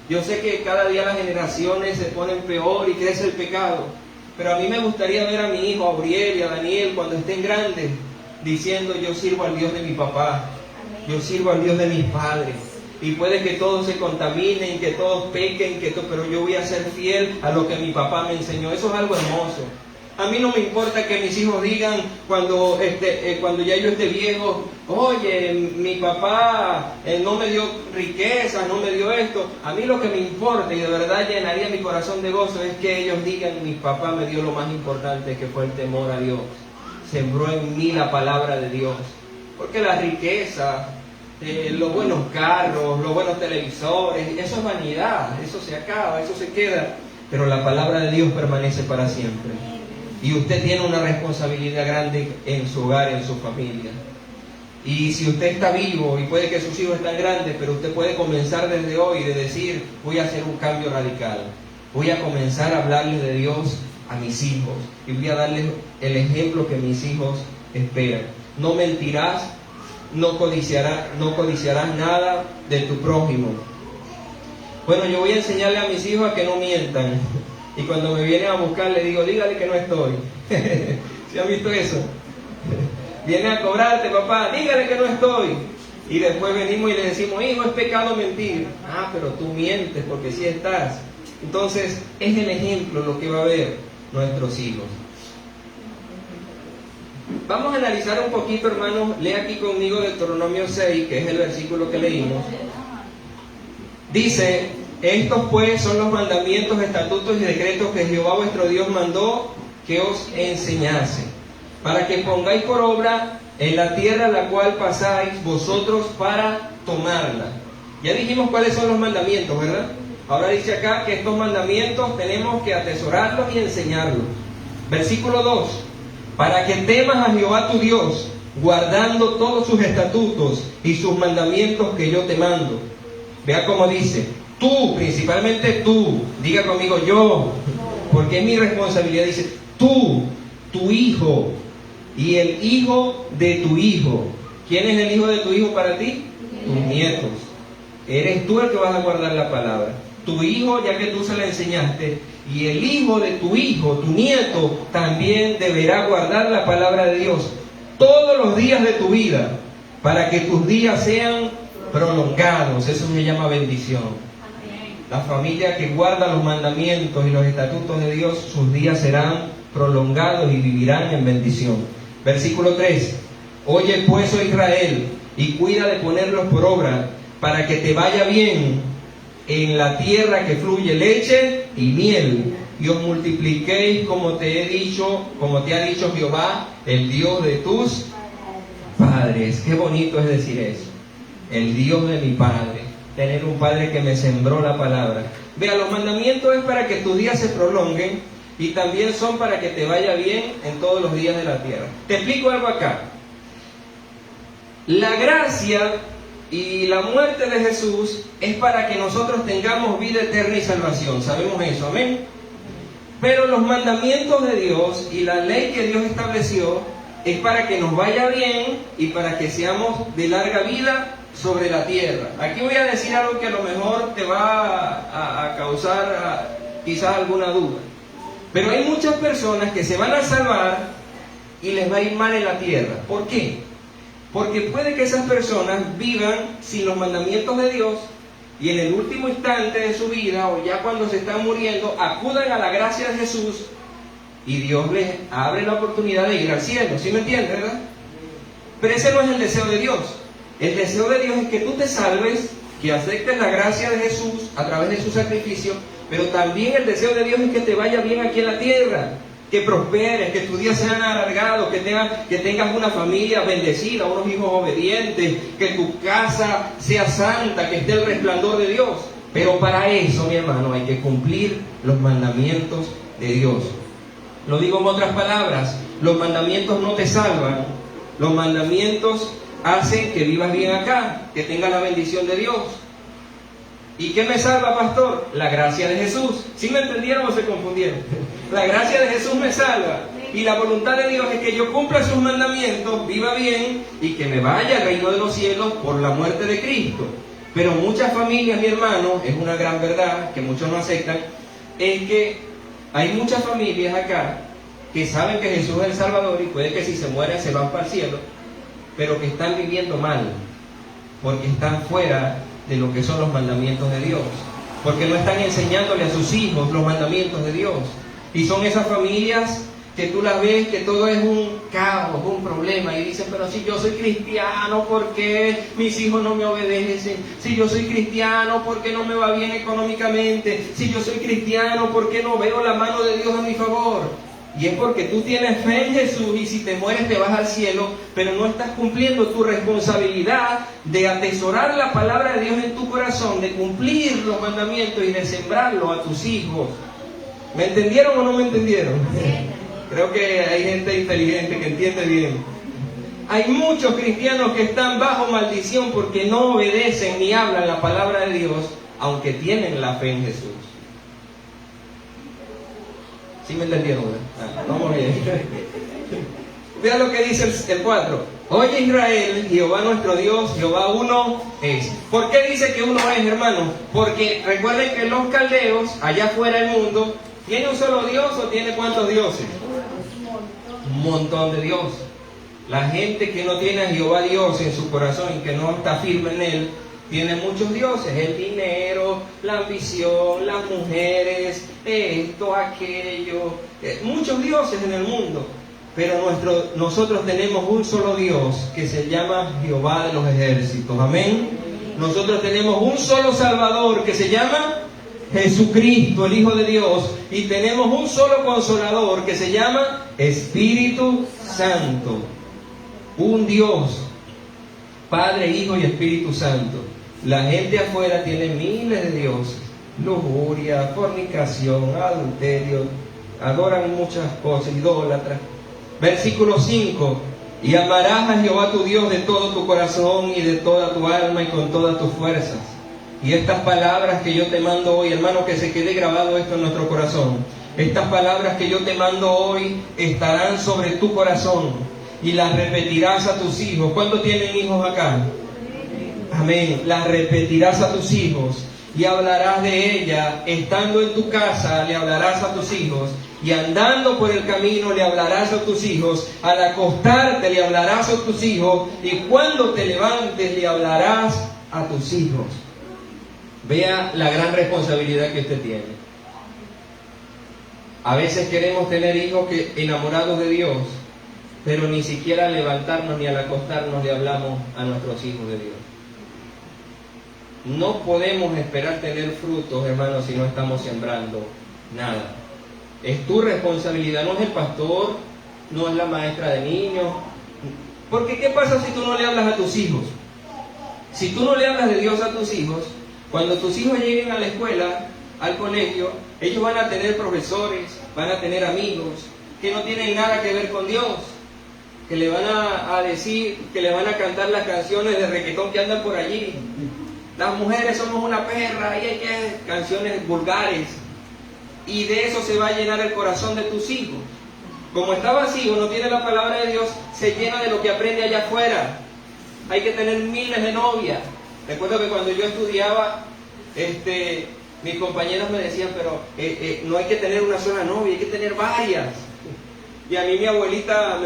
Yo sé que cada día las generaciones se ponen peor y crece el pecado, pero a mí me gustaría ver a mi hijo, a Uriel y a Daniel, cuando estén grandes, diciendo: yo sirvo al Dios de mi papá, yo sirvo al Dios de mis padres. Y puede que todos se contaminen, que todos pequen, pero yo voy a ser fiel a lo que mi papá me enseñó. Eso es algo hermoso. A mí no me importa que mis hijos digan cuando ya yo esté viejo: oye, mi papá no me dio riqueza, no me dio esto. A mí lo que me importa, y de verdad llenaría mi corazón de gozo, es que ellos digan: mi papá me dio lo más importante, que fue el temor a Dios. Sembró en mí la palabra de Dios. Porque la riqueza, los buenos carros, los buenos televisores, eso es vanidad, eso se acaba, eso se queda. Pero la palabra de Dios permanece para siempre. Y usted tiene una responsabilidad grande en su hogar, en su familia. Y si usted está vivo, y puede que sus hijos están grandes, pero usted puede comenzar desde hoy de decir: voy a hacer un cambio radical. Voy a comenzar a hablarles de Dios a mis hijos. Y voy a darles el ejemplo que mis hijos esperan. No mentirás, no codiciarás nada de tu prójimo. Bueno, yo voy a enseñarle a mis hijos a que no mientan. Y cuando me vienen a buscar, le digo: dígale que no estoy. ¿Sí han visto eso? Viene a cobrarte, papá, dígale que no estoy. Y después venimos y le decimos: hijo, es pecado mentir. Ah, pero tú mientes porque sí estás. Entonces, es el ejemplo lo que va a ver nuestros hijos. Vamos a analizar un poquito, hermanos. Lea aquí conmigo Deuteronomio 6, que es el versículo que leímos. Dice: estos pues son los mandamientos, estatutos y decretos que Jehová vuestro Dios mandó que os enseñase, para que pongáis por obra en la tierra la cual pasáis vosotros para tomarla. Ya dijimos cuáles son los mandamientos, ¿verdad? Ahora dice acá que estos mandamientos tenemos que atesorarlos y enseñarlos. Versículo 2: para que temas a Jehová tu Dios, guardando todos sus estatutos y sus mandamientos que yo te mando. Vea cómo dice: tú, principalmente tú, diga conmigo yo, porque es mi responsabilidad. Dice: tú, tu hijo y el hijo de tu hijo. ¿Quién es el hijo de tu hijo para ti? Tus nietos. Eres tú el que vas a guardar la palabra. Tu hijo, ya que tú se la enseñaste, y el hijo de tu hijo, tu nieto, también deberá guardar la palabra de Dios todos los días de tu vida, para que tus días sean prolongados. Eso se llama bendición. La familia que guarda los mandamientos y los estatutos de Dios, sus días serán prolongados y vivirán en bendición. Versículo 3: oye pues, oh Israel, y cuida de ponerlos por obra, para que te vaya bien en la tierra que fluye leche y miel, y os multipliquéis como te ha dicho Jehová, el Dios de tus padres. Qué bonito es decir eso: el Dios de mi padre. Tener un padre que me sembró la palabra. Vea, los mandamientos es para que tus días se prolonguen, y también son para que te vaya bien en todos los días de la tierra. Te explico algo acá. La gracia y la muerte de Jesús es para que nosotros tengamos vida eterna y salvación. Sabemos eso, amén. Pero los mandamientos de Dios y la ley que Dios estableció es para que nos vaya bien y para que seamos de larga vida sobre la tierra. Aquí voy a decir algo que a lo mejor te va a causar quizás alguna duda. Pero hay muchas personas que se van a salvar y les va a ir mal en la tierra. ¿Por qué? Porque puede que esas personas vivan sin los mandamientos de Dios y en el último instante de su vida, o ya cuando se están muriendo, acudan a la gracia de Jesús y Dios les abre la oportunidad de ir al cielo. ¿Sí me entiendes, verdad? Pero ese no es el deseo de Dios. El deseo de Dios es que tú te salves, que aceptes la gracia de Jesús a través de su sacrificio, pero también el deseo de Dios es que te vaya bien aquí en la tierra. que prosperes, que tus días sean alargados, que tengas una familia bendecida, unos hijos obedientes, que tu casa sea santa, que esté el resplandor de Dios. Pero para eso, mi hermano, hay que cumplir los mandamientos de Dios. Lo digo en otras palabras, los mandamientos no te salvan, los mandamientos hacen que vivas bien acá, que tengas la bendición de Dios. ¿Y qué me salva, pastor? La gracia de Jesús. ¿Sí me entendieron o se confundieron? La gracia de Jesús me salva. Y la voluntad de Dios es que yo cumpla sus mandamientos, viva bien y que me vaya al reino de los cielos por la muerte de Cristo. Pero muchas familias, mi hermano, es una gran verdad que muchos no aceptan, es que hay muchas familias acá que saben que Jesús es el Salvador y puede que si se mueren se van para el cielo, pero que están viviendo mal, porque están fuera de lo que son los mandamientos de Dios, porque no están enseñándole a sus hijos los mandamientos de Dios. Y son esas familias que tú las ves que todo es un caos, un problema, y dicen, pero si yo soy cristiano, ¿por qué mis hijos no me obedecen? Si yo soy cristiano, ¿por qué no me va bien económicamente? Si yo soy cristiano, ¿por qué no veo la mano de Dios a mi favor? Y es porque tú tienes fe en Jesús y si te mueres te vas al cielo, pero no estás cumpliendo tu responsabilidad de atesorar la palabra de Dios en tu corazón, de cumplir los mandamientos y de sembrarlo a tus hijos. ¿Me entendieron o no me entendieron? Creo que hay gente inteligente que entiende bien. Hay muchos cristianos que están bajo maldición porque no obedecen ni hablan la palabra de Dios, aunque tienen la fe en Jesús. ¿Sí me entendieron? Vamos bien. Mira lo que dice el 4. Oye Israel, Jehová nuestro Dios, Jehová uno es. ¿Por qué dice que uno es, hermano? Porque recuerden que los caldeos, allá afuera del mundo, ¿tiene un solo Dios o tiene cuántos dioses? Un montón de dioses. La gente que no tiene a Jehová Dios en su corazón y que no está firme en Él, tiene muchos dioses, el dinero, la ambición, las mujeres, esto, aquello, muchos dioses en el mundo. Pero nosotros tenemos un solo Dios que se llama Jehová de los ejércitos, amén. Nosotros tenemos un solo Salvador que se llama Jesucristo, el Hijo de Dios, y tenemos un solo Consolador que se llama Espíritu Santo. Un Dios, Padre, Hijo y Espíritu Santo. La gente afuera tiene miles de dioses, lujuria, fornicación, adulterio, adoran muchas cosas, idólatras. Versículo 5, y amarás a Jehová tu Dios de todo tu corazón y de toda tu alma y con todas tus fuerzas. Y estas palabras que yo te mando hoy, hermano, que se quede grabado esto en nuestro corazón. Estas palabras que yo te mando hoy estarán sobre tu corazón y las repetirás a tus hijos. ¿Cuántos tienen hijos acá? Amén. Las repetirás a tus hijos y hablarás de ella. Estando en tu casa le hablarás a tus hijos y andando por el camino le hablarás a tus hijos. Al acostarte le hablarás a tus hijos y cuando te levantes le hablarás a tus hijos. Vea la gran responsabilidad que usted tiene. A veces queremos tener hijos enamorados de Dios, pero ni siquiera al levantarnos ni al acostarnos le hablamos a nuestros hijos de Dios. No podemos esperar tener frutos, hermanos, si no estamos sembrando nada. Es tu responsabilidad, no es el pastor, no es la maestra de niños. Porque ¿qué pasa si tú no le hablas a tus hijos? Si tú no le hablas de Dios a tus hijos, cuando tus hijos lleguen a la escuela, al colegio, ellos van a tener profesores, van a tener amigos que no tienen nada que ver con Dios, que le van a decir, que le van a cantar las canciones de reggaetón que andan por allí. Las mujeres somos una perra y hay que canciones vulgares. Y de eso se va a llenar el corazón de tus hijos. Como está vacío, no tiene la palabra de Dios, se llena de lo que aprende allá afuera. Hay que tener miles de novias. Recuerdo que cuando yo estudiaba, mis compañeros me decían, pero no hay que tener una sola novia, hay que tener varias. Y a mí mi abuelita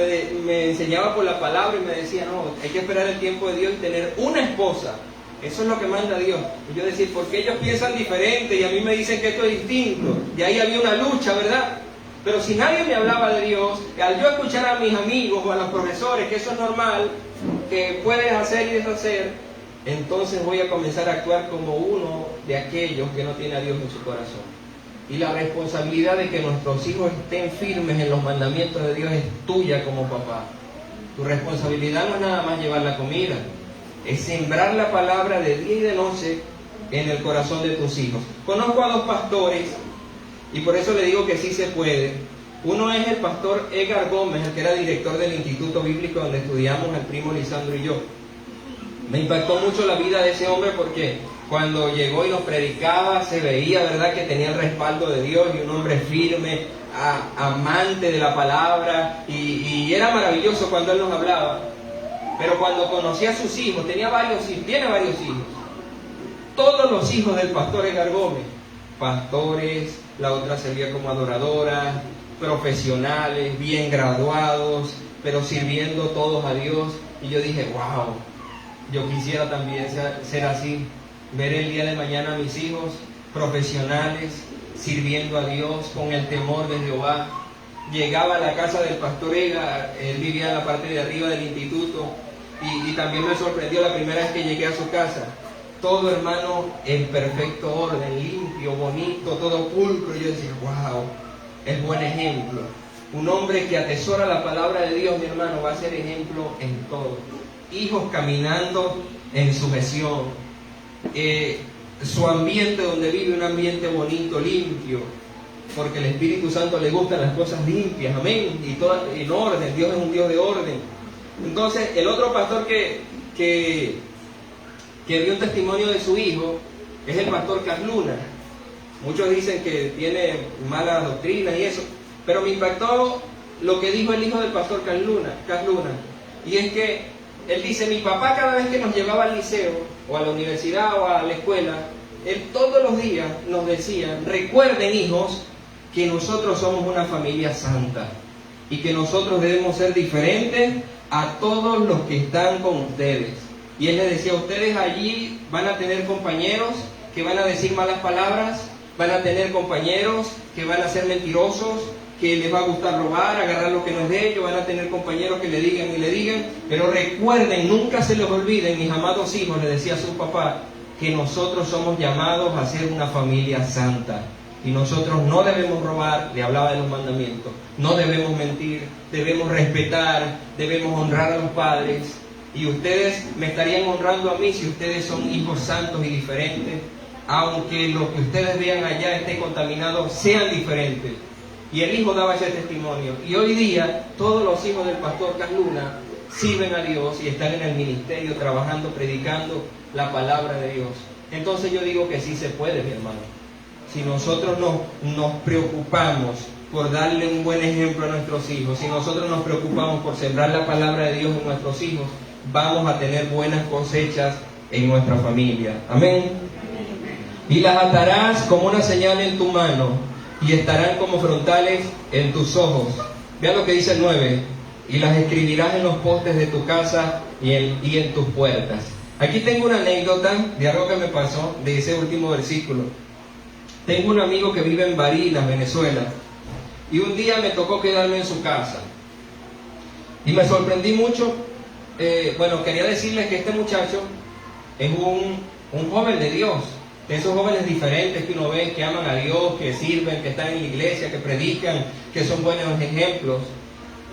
me enseñaba por la palabra y me decía, no, hay que esperar el tiempo de Dios y tener una esposa. Eso es lo que manda Dios. Y yo decía, ¿por qué ellos piensan diferente? Y a mí me dicen que esto es distinto. Y ahí había una lucha, ¿verdad? Pero si nadie me hablaba de Dios, al yo escuchar a mis amigos o a los profesores, que eso es normal, que puedes hacer y deshacer, entonces voy a comenzar a actuar como uno de aquellos que no tiene a Dios en su corazón. Y la responsabilidad de que nuestros hijos estén firmes en los mandamientos de Dios es tuya como papá. Tu responsabilidad no es nada más llevar la comida, es sembrar la palabra de día y de noche en el corazón de tus hijos. Conozco a dos pastores y por eso le digo que sí se puede. Uno es el pastor Edgar Gómez, el que era director del Instituto Bíblico donde estudiamos el primo Lisandro y yo. Me impactó mucho la vida de ese hombre porque cuando llegó y nos predicaba se veía, ¿verdad?, que tenía el respaldo de Dios y un hombre firme, amante de la palabra, y era maravilloso cuando él nos hablaba. Pero cuando conocí a sus hijos, tiene varios hijos. Todos los hijos del pastor Edgar Gómez, pastores, la otra servía como adoradora, profesionales, bien graduados, pero sirviendo todos a Dios. Y yo dije, wow, yo quisiera también ser así, ver el día de mañana a mis hijos profesionales, sirviendo a Dios con el temor de Jehová. Llegaba a la casa del pastor Edgar, él vivía en la parte de arriba del instituto, y también me sorprendió la primera vez que llegué a su casa. Todo, hermano, en perfecto orden, limpio, bonito, todo pulcro. Yo decía, wow, es buen ejemplo. Un hombre que atesora la palabra de Dios, mi hermano, va a ser ejemplo en todo. Hijos caminando en sujeción. Su ambiente donde vive, un ambiente bonito, limpio, porque el Espíritu Santo le gustan las cosas limpias, amén, y todo en orden. Dios es un Dios de orden. Entonces, el otro pastor que dio un testimonio de su hijo es el pastor Casluna. Muchos dicen que tiene mala doctrina y eso, pero me impactó lo que dijo el hijo del pastor Casluna, y es que él dice, mi papá cada vez que nos llevaba al liceo, o a la universidad, o a la escuela, él todos los días nos decía, recuerden, hijos, que nosotros somos una familia santa, y que nosotros debemos ser diferentes a todos los que están con ustedes. Y él les decía, ustedes allí van a tener compañeros que van a decir malas palabras, van a tener compañeros que van a ser mentirosos, que les va a gustar robar, agarrar lo que no es de ellos, van a tener compañeros que le digan, pero recuerden, nunca se les olviden, mis amados hijos, le decía a su papá, que nosotros somos llamados a ser una familia santa, y nosotros no debemos robar, le hablaba de los mandamientos, no debemos mentir, debemos respetar, debemos honrar a los padres, y ustedes me estarían honrando a mí si ustedes son hijos santos y diferentes, aunque lo que ustedes vean allá esté contaminado, sean diferentes. Y el hijo daba ese testimonio. Y hoy día, todos los hijos del pastor Casluna sirven a Dios y están en el ministerio, trabajando, predicando la palabra de Dios. Entonces yo digo que sí se puede, mi hermano. Si nosotros nos preocupamos por darle un buen ejemplo a nuestros hijos, si nosotros nos preocupamos por sembrar la palabra de Dios en nuestros hijos, vamos a tener buenas cosechas en nuestra familia. Amén. Y las atarás como una señal en tu mano, y estarán como frontales en tus ojos. Vean lo que dice el 9. Y las escribirás en los postes de tu casa y en tus puertas. Aquí tengo una anécdota de algo que me pasó de ese último versículo. Tengo un amigo que vive en Barinas, Venezuela, y un día me tocó quedarme en su casa. Y me sorprendí mucho. Quería decirles que este muchacho es un joven de Dios. De esos jóvenes diferentes que uno ve, que aman a Dios, que sirven, que están en la iglesia, que predican, que son buenos ejemplos.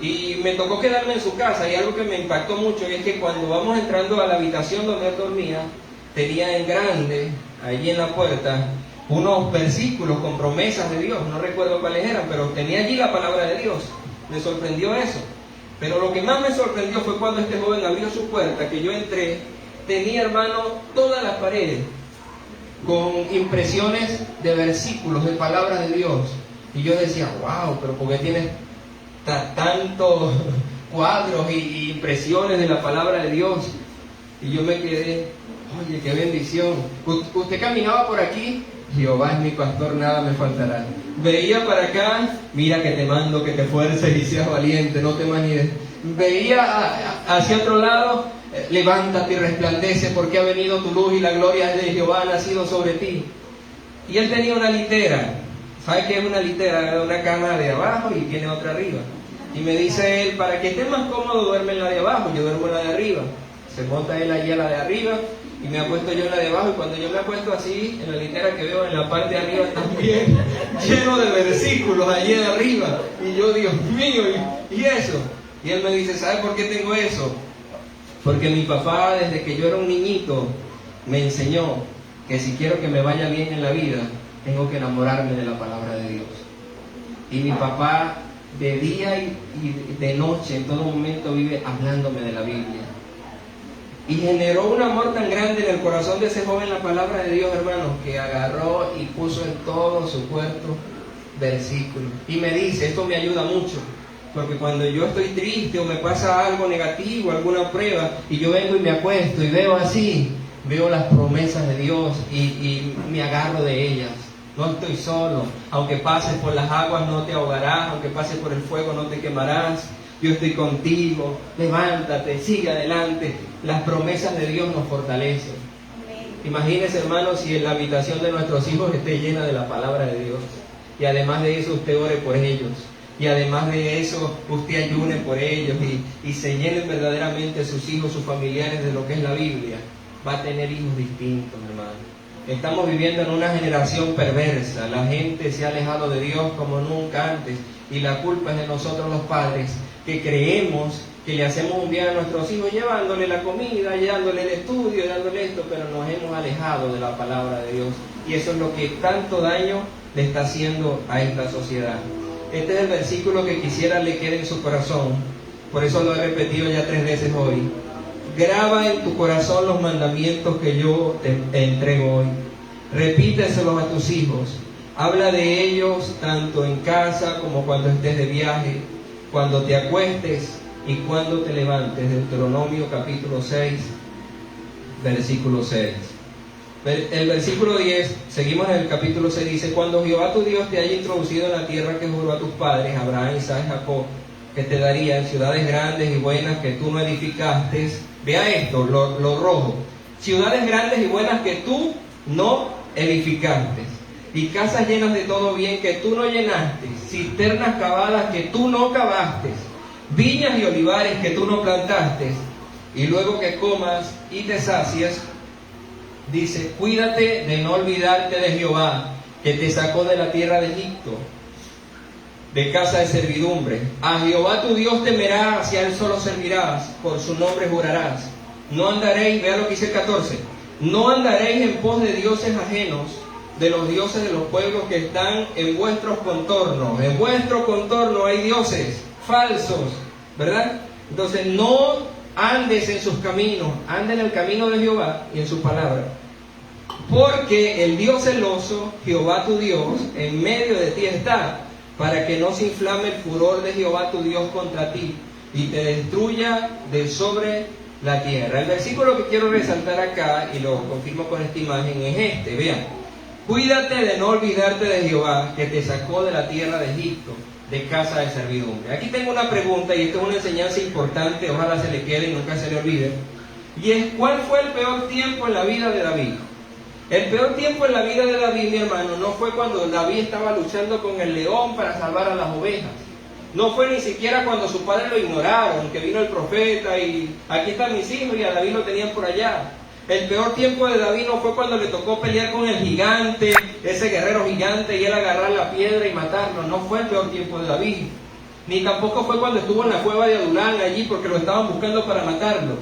Y me tocó quedarme en su casa, y algo que me impactó mucho es que cuando vamos entrando a la habitación donde él dormía, tenía en grande, allí en la puerta, unos versículos con promesas de Dios. No recuerdo cuáles eran, pero tenía allí la palabra de Dios. Me sorprendió eso. Pero lo que más me sorprendió fue cuando este joven abrió su puerta, que yo entré, tenía, hermano, todas las paredes con impresiones de versículos, de palabras de Dios. Y yo decía, wow, pero ¿por qué tienes tantos cuadros y impresiones de la palabra de Dios? Y yo me quedé, oye, qué bendición. Usted caminaba por aquí, Jehová es mi pastor, nada me faltará. Veía para acá, mira que te mando, que te esfuerces y seas valiente, no temas ni de... Veía hacia otro lado, levántate y resplandece, porque ha venido tu luz y la gloria de Jehová ha nacido sobre ti. Y él tenía una litera. ¿Sabe qué es una litera? Una cama de abajo y tiene otra arriba. Y me dice él, para que esté más cómodo duerme en la de abajo, yo duermo en la de arriba. Se monta él allí a la de arriba y me acuesto yo en la de abajo, y cuando yo me acuesto así, en la litera que veo en la parte de arriba también, lleno de versículos allí de arriba, y yo, Dios mío, ¿y eso? Y él me dice, ¿sabes por qué tengo eso? Porque mi papá, desde que yo era un niñito, me enseñó que si quiero que me vaya bien en la vida, tengo que enamorarme de la palabra de Dios. Y mi papá, de día y de noche, en todo momento vive hablándome de la Biblia. Y generó un amor tan grande en el corazón de ese joven la palabra de Dios, hermanos, que agarró y puso en todo su cuerpo versículos. Y me dice, esto me ayuda mucho, porque cuando yo estoy triste o me pasa algo negativo, alguna prueba, y yo vengo y me acuesto y veo así, veo las promesas de Dios y me agarro de ellas. No estoy solo, aunque pases por las aguas no te ahogarás, aunque pases por el fuego no te quemarás. Yo estoy contigo, levántate, sigue adelante. Las promesas de Dios nos fortalecen. Imagínese, hermanos, si en la habitación de nuestros hijos esté llena de la palabra de Dios. Y además de eso usted ore por ellos. Y además de eso usted ayune por ellos y se llenen verdaderamente sus hijos, sus familiares de lo que es la Biblia. Va a tener hijos distintos, hermano. Estamos viviendo en una generación perversa. La gente se ha alejado de Dios como nunca antes. Y la culpa es de nosotros los padres, que creemos que le hacemos un bien a nuestros hijos llevándole la comida, llevándole el estudio, dándole esto, pero nos hemos alejado de la palabra de Dios. Y eso es lo que tanto daño le está haciendo a esta sociedad. Este es el versículo que quisiera le quede en su corazón. Por eso lo he repetido ya 3 veces hoy. Graba en tu corazón los mandamientos que yo te entrego hoy. Repíteselos a tus hijos. Habla de ellos tanto en casa como cuando estés de viaje, cuando te acuestes y cuando te levantes. Deuteronomio capítulo 6, versículo 6. El versículo 10, seguimos en el capítulo 6, dice: cuando Jehová tu Dios te haya introducido en la tierra que juró a tus padres, Abraham, Isaac y Jacob, que te daría en ciudades grandes y buenas que tú no edificaste. Vea esto, lo rojo. Ciudades grandes y buenas que tú no edificaste, y casas llenas de todo bien que tú no llenaste, cisternas cavadas que tú no cavaste, viñas y olivares que tú no plantaste, y luego que comas y te sacias, dice: cuídate de no olvidarte de Jehová, que te sacó de la tierra de Egipto, de casa de servidumbre. A Jehová tu Dios temerás y a él solo servirás, por su nombre jurarás. No andaréis, vea lo que dice el 14, no andaréis en pos de dioses ajenos, de los dioses de los pueblos que están en vuestros contornos. En vuestro contorno hay dioses falsos, ¿verdad? Entonces no andes en sus caminos, anda en el camino de Jehová y en su palabra. Porque el Dios celoso, Jehová tu Dios, en medio de ti está, para que no se inflame el furor de Jehová tu Dios contra ti y te destruya de sobre la tierra. El versículo que quiero resaltar acá, y lo confirmo con esta imagen, es este, vean: cuídate de no olvidarte de Jehová, que te sacó de la tierra de Egipto, de casa de servidumbre. Aquí tengo una pregunta, y esto es una enseñanza importante, ojalá se le quede y nunca se le olvide, y es: ¿cuál fue el peor tiempo en la vida de David? El peor tiempo en la vida de David, mi hermano, no fue cuando David estaba luchando con el león para salvar a las ovejas. No fue ni siquiera cuando sus padres lo ignoraron, que vino el profeta y aquí están mis hijos y a David lo tenían por allá. El peor tiempo de David no fue cuando le tocó pelear con el gigante, ese guerrero gigante, y él agarrar la piedra y matarlo. No fue el peor tiempo de David. Ni tampoco fue cuando estuvo en la cueva de Adulán allí porque lo estaban buscando para matarlo.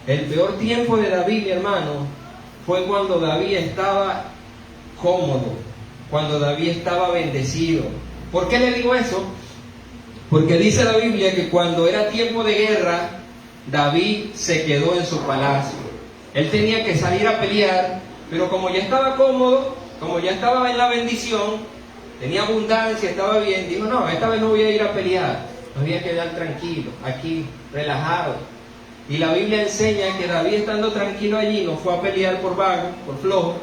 El peor tiempo de David, mi hermano, fue cuando David estaba cómodo, cuando David estaba bendecido. ¿Por qué le digo eso? Porque dice la Biblia que cuando era tiempo de guerra, David se quedó en su palacio. Él tenía que salir a pelear, pero como ya estaba cómodo, como ya estaba en la bendición, tenía abundancia, estaba bien, dijo: no, esta vez no voy a ir a pelear, me voy a quedar tranquilo, aquí, relajado. Y la Biblia enseña que David, estando tranquilo allí, no fue a pelear por vago, por flojo,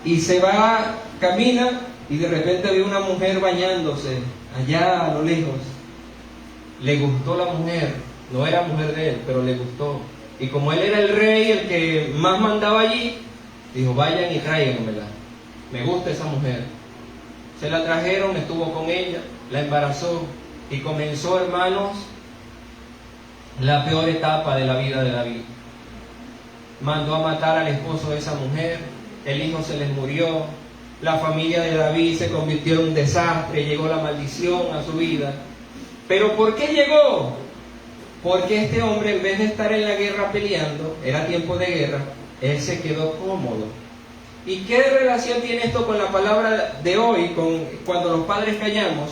y se va, camina, y de repente ve una mujer bañándose allá a lo lejos. Le gustó la mujer, no era mujer de él, pero le gustó. Y como él era el rey, el que más mandaba allí, dijo: vayan y tráiganmela, me gusta esa mujer. Se la trajeron, estuvo con ella, la embarazó, y comenzó, hermanos, la peor etapa de la vida de David. mandó a matar al esposo de esa mujer, el hijo se les murió, la familia de David se convirtió en un desastre, llegó la maldición a su vida. ¿Pero por qué llegó? Porque este hombre, en vez de estar en la guerra peleando, era tiempo de guerra, él se quedó cómodo. ¿Y qué relación tiene esto con la palabra de hoy, con cuando los padres callamos?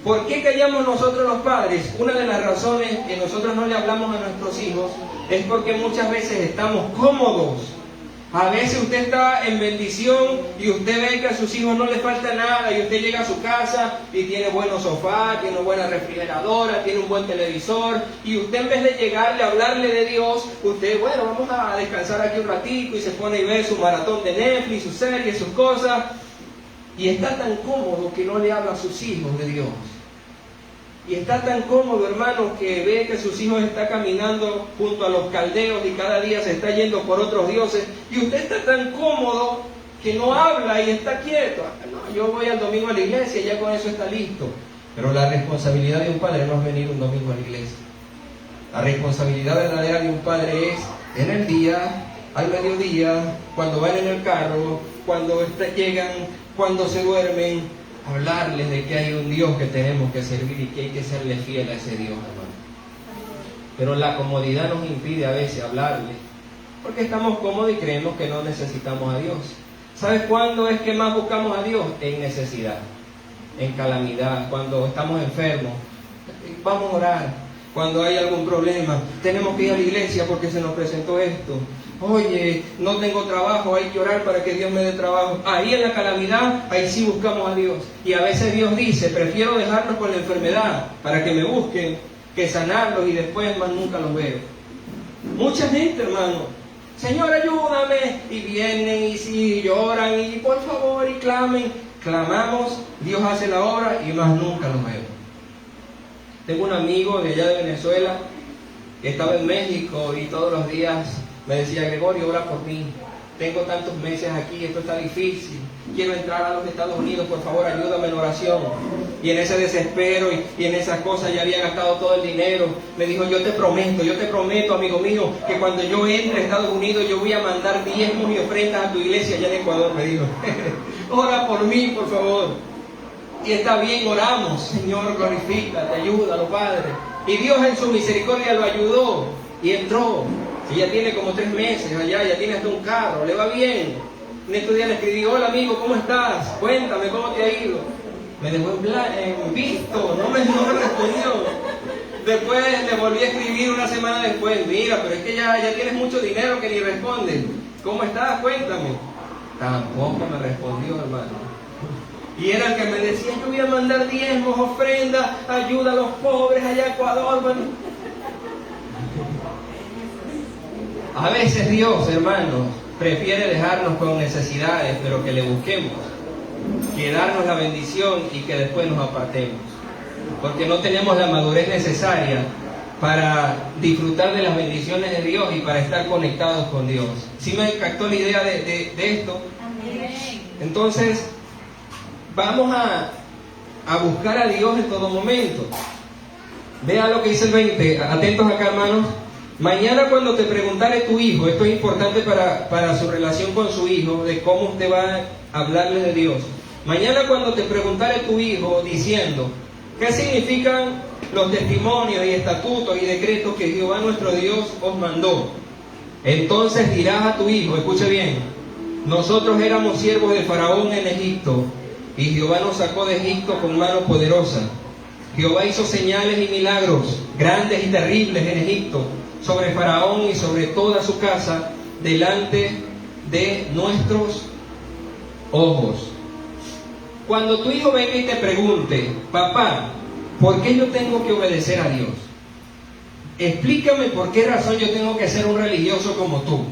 ¿Por qué callamos nosotros los padres? Una de las razones que nosotros no le hablamos a nuestros hijos es porque muchas veces estamos cómodos. A veces usted está en bendición y usted ve que a sus hijos no les falta nada y usted llega a su casa y tiene buenos sofás, tiene una buena refrigeradora, tiene un buen televisor y usted en vez de llegarle a hablarle de Dios, usted, bueno, vamos a descansar aquí un ratito y se pone a ver su maratón de Netflix, sus series, sus cosas y está tan cómodo que no le habla a sus hijos de Dios. Y está tan cómodo, hermano, que ve que sus hijos están caminando junto a los caldeos y cada día se está yendo por otros dioses. Y usted está tan cómodo que no habla y está quieto. No, yo voy al domingo a la iglesia y ya con eso está listo. Pero la responsabilidad de un padre no es venir un domingo a la iglesia. La responsabilidad verdadera de un padre es en el día, al mediodía, cuando van en el carro, cuando llegan, cuando se duermen, hablarles de que hay un Dios que tenemos que servir y que hay que serle fiel a ese Dios, hermano. Pero la comodidad nos impide a veces hablarle, porque estamos cómodos y creemos que no necesitamos a Dios. ¿Sabes cuándo es que más buscamos a Dios? En necesidad, en calamidad, cuando estamos enfermos. Vamos a orar. Cuando hay algún problema, tenemos que ir a la iglesia porque se nos presentó esto. Oye, no tengo trabajo, hay que orar para que Dios me dé trabajo. Ahí en la calamidad, ahí sí buscamos a Dios. Y a veces Dios dice, prefiero dejarlos con la enfermedad para que me busquen, que sanarlos y después más nunca los veo. Mucha gente, hermano, Señor, ayúdame. Y vienen y sí, lloran y por favor y clamen. Clamamos, Dios hace la obra y más nunca los veo. Tengo un amigo de allá de Venezuela que estaba en México y todos los días me decía, Gregorio, ora por mí. Tengo tantos meses aquí, esto está difícil. Quiero entrar a los Estados Unidos, por favor, ayúdame en oración. Y en ese desespero y en esas cosas ya había gastado todo el dinero. Me dijo, yo te prometo, amigo mío, que cuando yo entre a Estados Unidos yo voy a mandar diezmos y ofrendas a tu iglesia allá en Ecuador, me dijo. Ora por mí, por favor. Y está bien, oramos. Señor, glorifícate, ayúdalo, Padre. Y Dios en su misericordia lo ayudó y entró. Y ya tiene como 3 meses allá, ya tiene hasta un carro, le va bien. En estos días le escribí, hola amigo, ¿cómo estás? Cuéntame, ¿cómo te ha ido? Me dejó en visto, no me respondió. Después le volví a escribir una semana después, mira, pero es que ya tienes mucho dinero que ni respondes. ¿Cómo estás? Cuéntame. Tampoco me respondió, hermano. Y era el que me decía, yo voy a mandar diezmos, ofrendas, ayuda a los pobres allá en Ecuador. Bueno. A veces Dios, hermanos, prefiere dejarnos con necesidades, pero que le busquemos, que darnos la bendición y que después nos apartemos. Porque no tenemos la madurez necesaria para disfrutar de las bendiciones de Dios y para estar conectados con Dios. ¿Sí me captó la idea de esto? Entonces, vamos a buscar a Dios en todo momento. Vea lo que dice el 20. Atentos acá, hermanos. Mañana cuando te preguntare tu hijo, esto es importante para su relación con su hijo, de cómo usted va a hablarle de Dios. Mañana cuando te preguntare tu hijo diciendo, ¿qué significan los testimonios y estatutos y decretos que Jehová nuestro Dios os mandó? Entonces dirás a tu hijo, escuche bien, nosotros éramos siervos de Faraón en Egipto, y Jehová nos sacó de Egipto con mano poderosa. Jehová hizo señales y milagros grandes y terribles en Egipto, sobre Faraón y sobre toda su casa, delante de nuestros ojos. Cuando tu hijo venga y te pregunte, papá, ¿por qué yo tengo que obedecer a Dios? Explícame por qué razón yo tengo que ser un religioso como tú.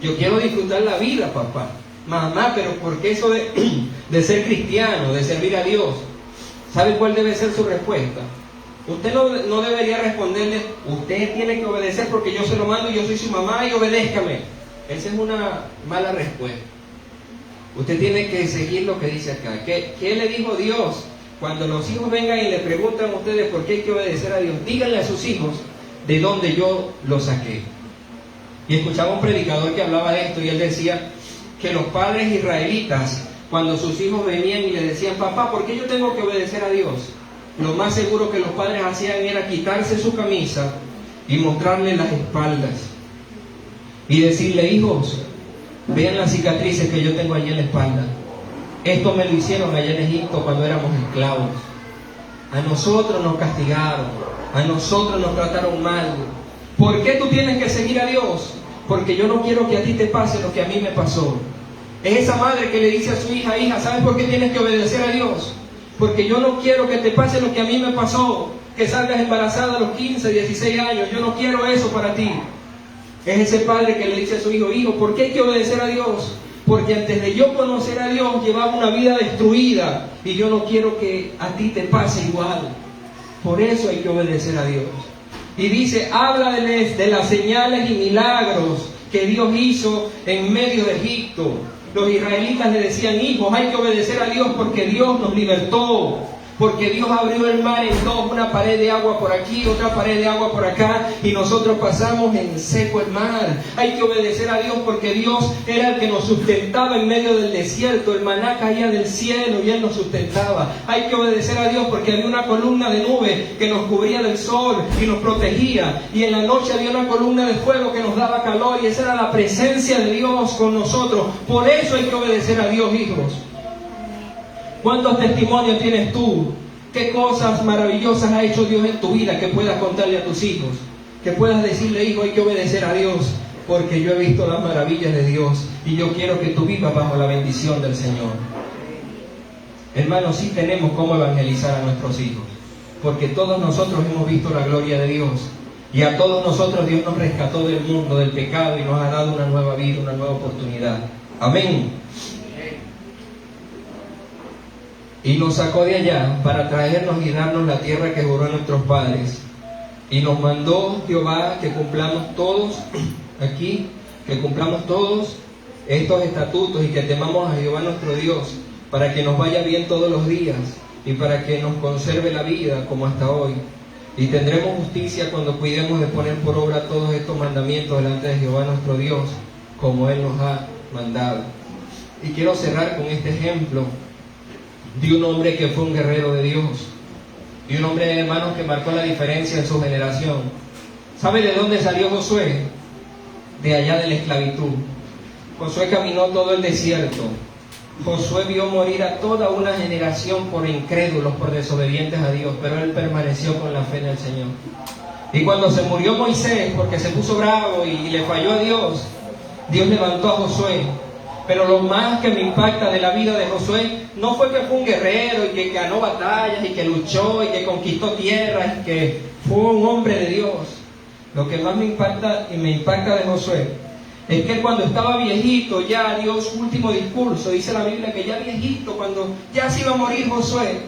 Yo quiero disfrutar la vida, papá. Mamá, pero ¿por qué eso de ser cristiano, de servir a Dios? ¿Sabe cuál debe ser su respuesta? Usted no debería responderle, usted tiene que obedecer porque yo se lo mando y yo soy su mamá y obedézcame. Esa es una mala respuesta. Usted tiene que seguir lo que dice acá. ¿Qué le dijo Dios? Cuando los hijos vengan y le preguntan a ustedes por qué hay que obedecer a Dios, díganle a sus hijos de dónde yo los saqué. Y escuchaba un predicador que hablaba de esto y él decía que los padres israelitas, cuando sus hijos venían y le decían, papá, ¿por qué yo tengo que obedecer a Dios? Lo más seguro que los padres hacían era quitarse su camisa y mostrarle las espaldas y decirle, hijos, vean las cicatrices que yo tengo allí en la espalda. Esto me lo hicieron allá en Egipto cuando éramos esclavos. A nosotros nos castigaron, a nosotros nos trataron mal. ¿Por qué tú tienes que seguir a Dios? Porque yo no quiero que a ti te pase lo que a mí me pasó. Es esa madre que le dice a su hija, hija, ¿sabes por qué tienes que obedecer a Dios? Porque yo no quiero que te pase lo que a mí me pasó, que salgas embarazada a los 15, 16 años. Yo no quiero eso para ti. Es ese padre que le dice a su hijo, hijo, ¿por qué hay que obedecer a Dios? Porque antes de yo conocer a Dios llevaba una vida destruida y yo no quiero que a ti te pase igual. Por eso hay que obedecer a Dios. Y dice, háblales de las señales y milagros que Dios hizo en medio de Egipto. Los israelitas le decían, hijos, hay que obedecer a Dios porque Dios nos libertó. Porque Dios abrió el mar en dos, una pared de agua por aquí, otra pared de agua por acá, y nosotros pasamos en seco el mar. Hay que obedecer a Dios porque Dios era el que nos sustentaba en medio del desierto. El maná caía del cielo y Él nos sustentaba. Hay que obedecer a Dios porque había una columna de nube que nos cubría del sol y nos protegía. Y en la noche había una columna de fuego que nos daba calor, y esa era la presencia de Dios con nosotros. Por eso hay que obedecer a Dios, hijos. ¿Cuántos testimonios tienes tú? ¿Qué cosas maravillosas ha hecho Dios en tu vida que puedas contarle a tus hijos? Que puedas decirle, hijo, hay que obedecer a Dios porque yo he visto las maravillas de Dios y yo quiero que tú vivas bajo la bendición del Señor. Hermanos, sí tenemos cómo evangelizar a nuestros hijos, porque todos nosotros hemos visto la gloria de Dios y a todos nosotros Dios nos rescató del mundo, del pecado, y nos ha dado una nueva vida, una nueva oportunidad. Amén. Y nos sacó de allá para traernos y darnos la tierra que juró a nuestros padres. Y nos mandó Jehová que cumplamos todos, aquí, que cumplamos todos estos estatutos y que temamos a Jehová nuestro Dios, para que nos vaya bien todos los días y para que nos conserve la vida como hasta hoy. Y tendremos justicia cuando cuidemos de poner por obra todos estos mandamientos delante de Jehová nuestro Dios, como Él nos ha mandado. Y quiero cerrar con este ejemplo de un hombre que fue un guerrero de Dios, y un hombre, hermanos, que marcó la diferencia en su generación. ¿Sabe de dónde salió Josué? De allá de la esclavitud. Josué caminó todo el desierto. Josué vio morir a toda una generación por incrédulos, por desobedientes a Dios, pero él permaneció con la fe en el Señor. Y cuando se murió Moisés, porque se puso bravo y le falló a Dios, Dios levantó a Josué. Pero lo más que me impacta de la vida de Josué no fue que fue un guerrero y que ganó batallas y que luchó y que conquistó tierras y que fue un hombre de Dios. Lo que más me impacta de Josué es que cuando estaba viejito, ya dio su último discurso. Dice la Biblia que ya viejito, cuando ya se iba a morir Josué,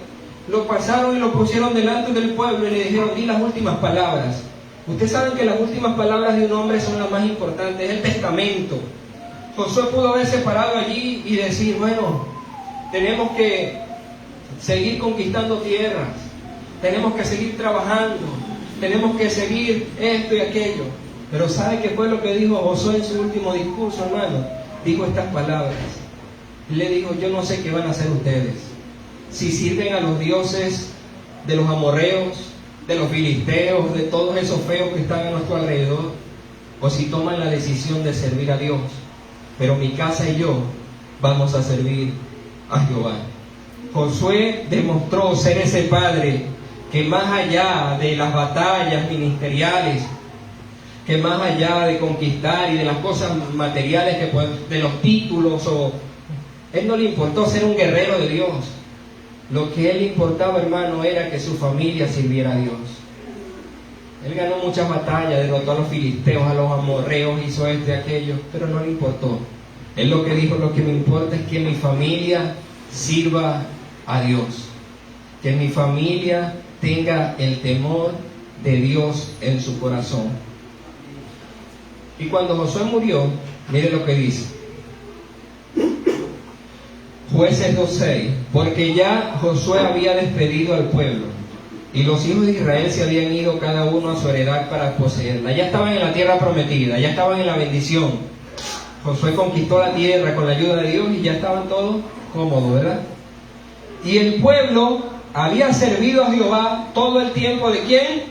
lo pasaron y lo pusieron delante del pueblo y le dijeron, di las últimas palabras. Ustedes saben que las últimas palabras de un hombre son las más importantes, es el testamento. Josué pudo haberse parado allí y decir, bueno, tenemos que seguir conquistando tierras, tenemos que seguir trabajando, tenemos que seguir esto y aquello. Pero ¿sabe qué fue lo que dijo Josué en su último discurso, hermano? Dijo estas palabras. Le dijo, yo no sé qué van a hacer ustedes. Si sirven a los dioses de los amorreos, de los filisteos, de todos esos feos que están a nuestro alrededor, o si toman la decisión de servir a Dios. Pero mi casa y yo vamos a servir a Jehová. Josué demostró ser ese padre que más allá de las batallas ministeriales, que más allá de conquistar y de las cosas materiales, de los títulos, él no le importó ser un guerrero de Dios. Lo que él le importaba, hermano, era que su familia sirviera a Dios. Él ganó muchas batallas, derrotó a los filisteos, a los amorreos, hizo esto y aquello, pero no le importó. Él lo que dijo, lo que me importa es que mi familia sirva a Dios, que mi familia tenga el temor de Dios en su corazón. Y cuando Josué murió, mire lo que dice. Jueces 2:6, porque ya Josué había despedido al pueblo y los hijos de Israel se habían ido cada uno a su heredad para poseerla. Ya estaban en la tierra prometida, ya estaban en la bendición. Josué conquistó la tierra con la ayuda de Dios y ya estaban todos cómodos, ¿verdad? Y el pueblo había servido a Jehová todo el tiempo ¿de quién?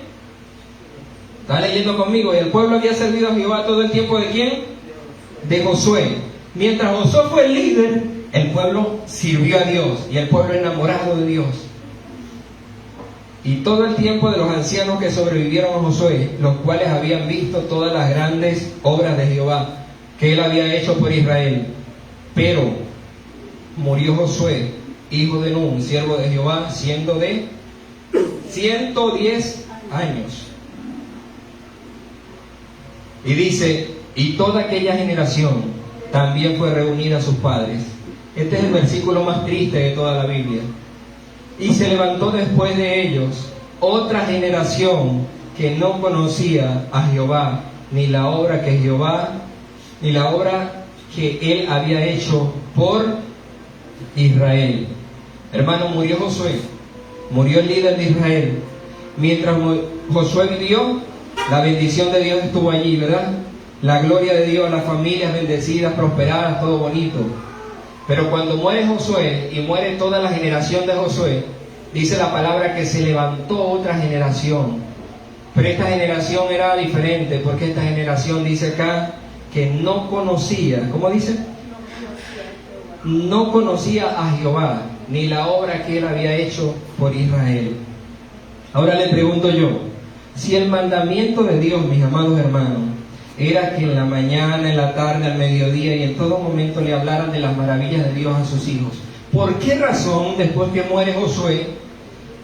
¿Está leyendo conmigo? Y el pueblo había servido a Jehová todo el tiempo ¿de quién? De Josué. Mientras Josué fue el líder, el pueblo sirvió a Dios y el pueblo enamorado de Dios. Y todo el tiempo de los ancianos que sobrevivieron a Josué, los cuales habían visto todas las grandes obras de Jehová que él había hecho por Israel. Pero murió Josué, hijo de Nun, siervo de Jehová, siendo de 110 años. Y dice, y toda aquella generación también fue reunida a sus padres. Este es el versículo más triste de toda la Biblia. Y se levantó después de ellos otra generación que no conocía a Jehová, ni la obra que él había hecho por Israel. Hermano, murió Josué, murió el líder de Israel. Mientras Josué vivió, la bendición de Dios estuvo allí, ¿verdad? La gloria de Dios, las familias bendecidas, prosperadas, todo bonito. Pero cuando muere Josué y muere toda la generación de Josué, dice la palabra que se levantó otra generación. Pero esta generación era diferente, porque esta generación dice acá que no conocía, ¿cómo dice? No conocía a Jehová, ni la obra que él había hecho por Israel. Ahora le pregunto yo, si el mandamiento de Dios, mis amados hermanos, era que en la mañana, en la tarde, al mediodía y en todo momento le hablaran de las maravillas de Dios a sus hijos, ¿por qué razón después que muere Josué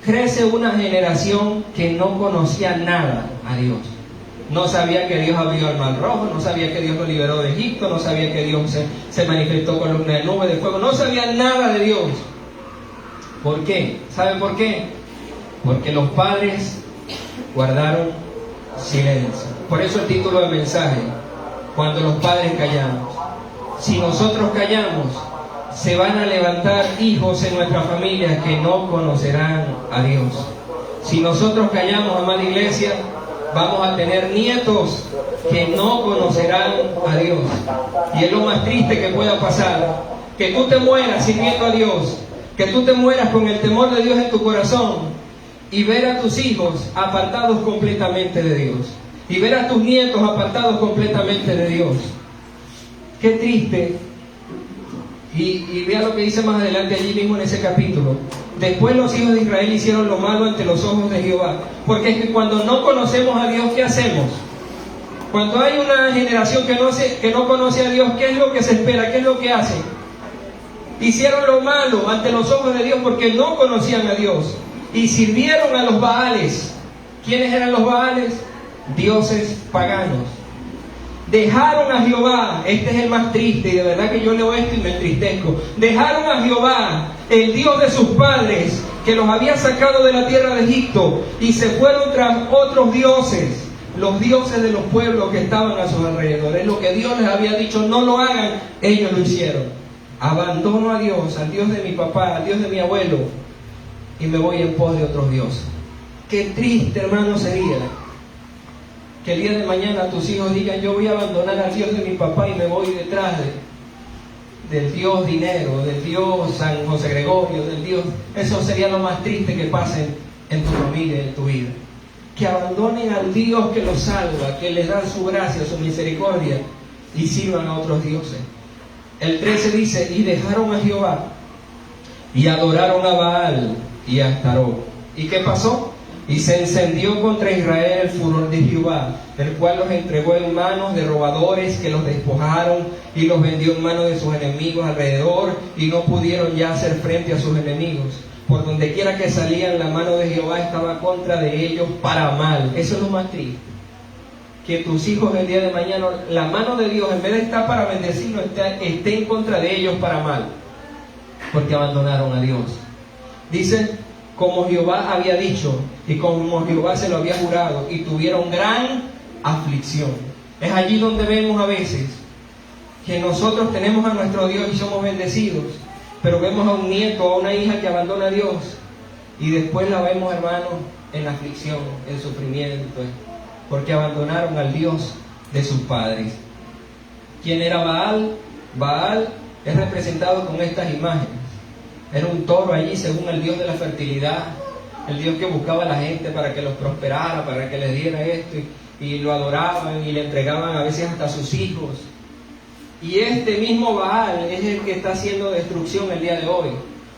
crece una generación que no conocía nada a Dios? No sabía que Dios abrió el mar rojo, no sabía que Dios lo liberó de Egipto, no sabía que Dios se manifestó con columna de nube de fuego, no sabía nada de Dios. ¿Por qué? ¿Saben por qué? Porque los padres guardaron silencio. Por eso el título del mensaje, cuando los padres callamos. Si nosotros callamos, se van a levantar hijos en nuestra familia que no conocerán a Dios. Si nosotros callamos, amada iglesia, vamos a tener nietos que no conocerán a Dios. Y es lo más triste que pueda pasar, que tú te mueras sirviendo a Dios, que tú te mueras con el temor de Dios en tu corazón y ver a tus hijos apartados completamente de Dios, y ver a tus nietos apartados completamente de Dios. Qué triste. Y vea lo que dice más adelante allí mismo en ese capítulo. Después los hijos de Israel hicieron lo malo ante los ojos de Jehová. Porque es que cuando no conocemos a Dios, ¿qué hacemos? Cuando hay una generación que no conoce a Dios, ¿qué es lo que se espera? ¿Qué es lo que hacen? Hicieron lo malo ante los ojos de Dios porque no conocían a Dios. Y sirvieron a los Baales. ¿Quiénes eran los Baales? Dioses paganos. Dejaron a Jehová, este es el más triste, y de verdad que yo leo esto y me entristezco. Dejaron a Jehová, el Dios de sus padres, que los había sacado de la tierra de Egipto, y se fueron tras otros dioses, los dioses de los pueblos que estaban a sus alrededores. Lo que Dios les había dicho, no lo hagan, ellos lo hicieron. Abandono a Dios, al Dios de mi papá, al Dios de mi abuelo, y me voy en pos de otros dioses. Qué triste, hermano, sería que el día de mañana tus hijos digan, yo voy a abandonar al Dios de mi papá y me voy detrás del Dios dinero, del Dios San José Gregorio, del Dios. Eso sería lo más triste que pase en tu familia, en tu vida. Que abandonen al Dios que los salva, que les da su gracia, su misericordia, y sirvan a otros dioses. El 13 dice, y dejaron a Jehová, y adoraron a Baal y a Astarot. ¿Y qué pasó? Y se encendió contra Israel el furor de Jehová, el cual los entregó en manos de robadores que los despojaron y los vendió en manos de sus enemigos alrededor, y no pudieron ya hacer frente a sus enemigos. Por donde quiera que salían, la mano de Jehová estaba contra de ellos para mal. Eso es lo más triste. Que tus hijos el día de mañana, la mano de Dios, en vez de estar para bendecirlos, esté en contra de ellos para mal. Porque abandonaron a Dios. Dice, como Jehová había dicho y como Jehová se lo había jurado, y tuvieron gran aflicción. Es allí donde vemos a veces que nosotros tenemos a nuestro Dios y somos bendecidos, pero vemos a un nieto o a una hija que abandona a Dios, y después la vemos, hermano, en la aflicción, en sufrimiento, porque abandonaron al Dios de sus padres. ¿Quién era Baal? Baal es representado con estas imágenes. Era un toro allí según el Dios de la fertilidad, el Dios que buscaba a la gente para que los prosperara, para que les diera esto, y lo adoraban y le entregaban a veces hasta a sus hijos. Y este mismo Baal es el que está haciendo destrucción el día de hoy.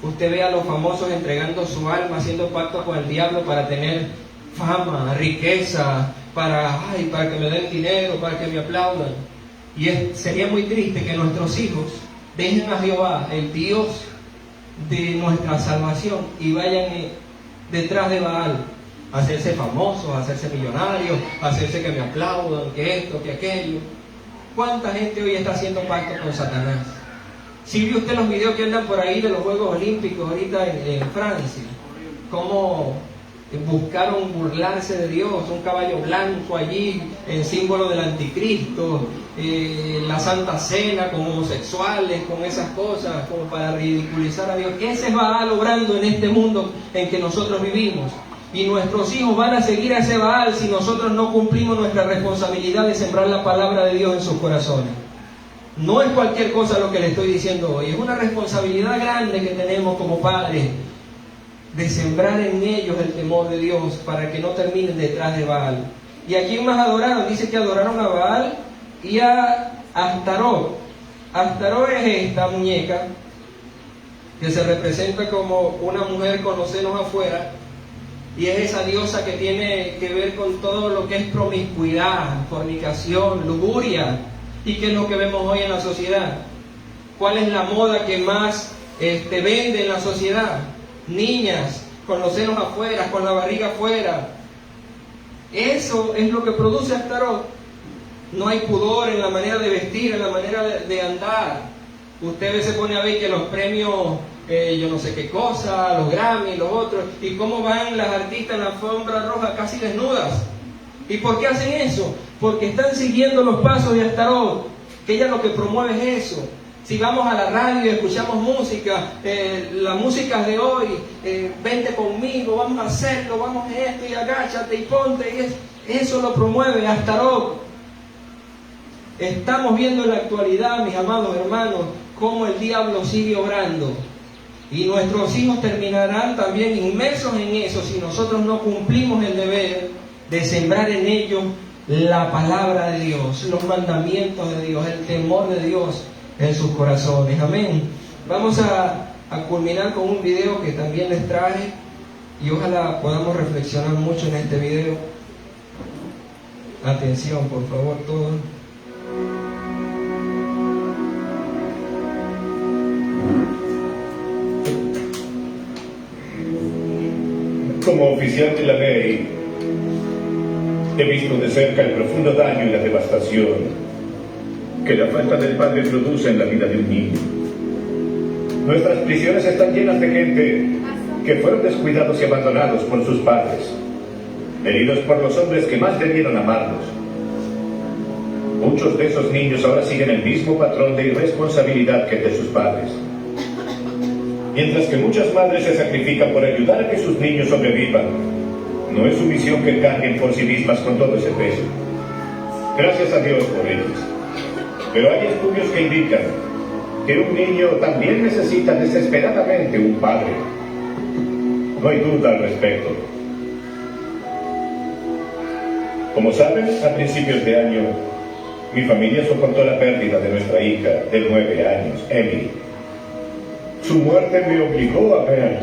Usted ve a los famosos entregando su alma, haciendo pacto con el diablo para tener fama, riqueza, para que me den dinero, para que me aplaudan. Y sería muy triste que nuestros hijos dejen a Jehová, el Dios de nuestra salvación, y vayan detrás de Baal, a hacerse famosos, a hacerse millonarios, a hacerse que me aplaudan, que esto, que aquello. ¿Cuánta gente hoy está haciendo pacto con Satanás? Si vio usted los videos que andan por ahí de los Juegos Olímpicos ahorita en Francia, cómo buscaron burlarse de Dios, un caballo blanco allí, el símbolo del anticristo, la Santa Cena con homosexuales, con esas cosas, como para ridiculizar a Dios. Ese Baal obrando en este mundo en que nosotros vivimos. Y nuestros hijos van a seguir a ese Baal si nosotros no cumplimos nuestra responsabilidad de sembrar la palabra de Dios en sus corazones. No es cualquier cosa lo que le estoy diciendo hoy, es una responsabilidad grande que tenemos como padres de sembrar en ellos el temor de Dios para que no terminen detrás de Baal. ¿Y a quién más adoraron? Dice que adoraron a Baal y a Astarot. Astarot es esta muñeca que se representa como una mujer con los senos afuera, y es esa diosa que tiene que ver con todo lo que es promiscuidad, fornicación, lujuria, y que es lo que vemos hoy en la sociedad. ¿Cuál es la moda que más vende en la sociedad? Niñas con los senos afuera, con la barriga afuera. Eso es lo que produce Astarot. No hay pudor en la manera de vestir, en la manera de andar. Usted se pone a ver que los premios, yo no sé qué cosa, los Grammy, los otros, y cómo van las artistas en la alfombra roja casi desnudas. ¿Y por qué hacen eso? Porque están siguiendo los pasos de Astarot, que ella lo que promueve es eso. Si vamos a la radio y escuchamos música, las músicas de hoy, vente conmigo, vamos a hacerlo, vamos a esto, y agáchate y ponte, y eso lo promueve Astarot. Estamos viendo en la actualidad, mis amados hermanos, cómo el diablo sigue obrando. Y nuestros hijos terminarán también inmersos en eso si nosotros no cumplimos el deber de sembrar en ellos la palabra de Dios, los mandamientos de Dios, el temor de Dios en sus corazones. Amén. Vamos a culminar con un video que también les traje y ojalá podamos reflexionar mucho en este video. Atención, por favor, todos.
Como oficial de la ley, he visto de cerca el profundo daño y la devastación que la falta del padre produce en la vida de un niño. Nuestras prisiones están llenas de gente que fueron descuidados y abandonados por sus padres, heridos por los hombres que más debieron amarlos. Muchos de esos niños ahora siguen el mismo patrón de irresponsabilidad que el de sus padres. Mientras que muchas madres se sacrifican por ayudar a que sus niños sobrevivan, no es su misión que carguen por sí mismas con todo ese peso. Gracias a Dios por ellos. Pero hay estudios que indican que un niño también necesita desesperadamente un padre. No hay duda al respecto. Como saben, a principios de año, mi familia soportó la pérdida de nuestra hija de 9 años, Emily. Su muerte me obligó a ver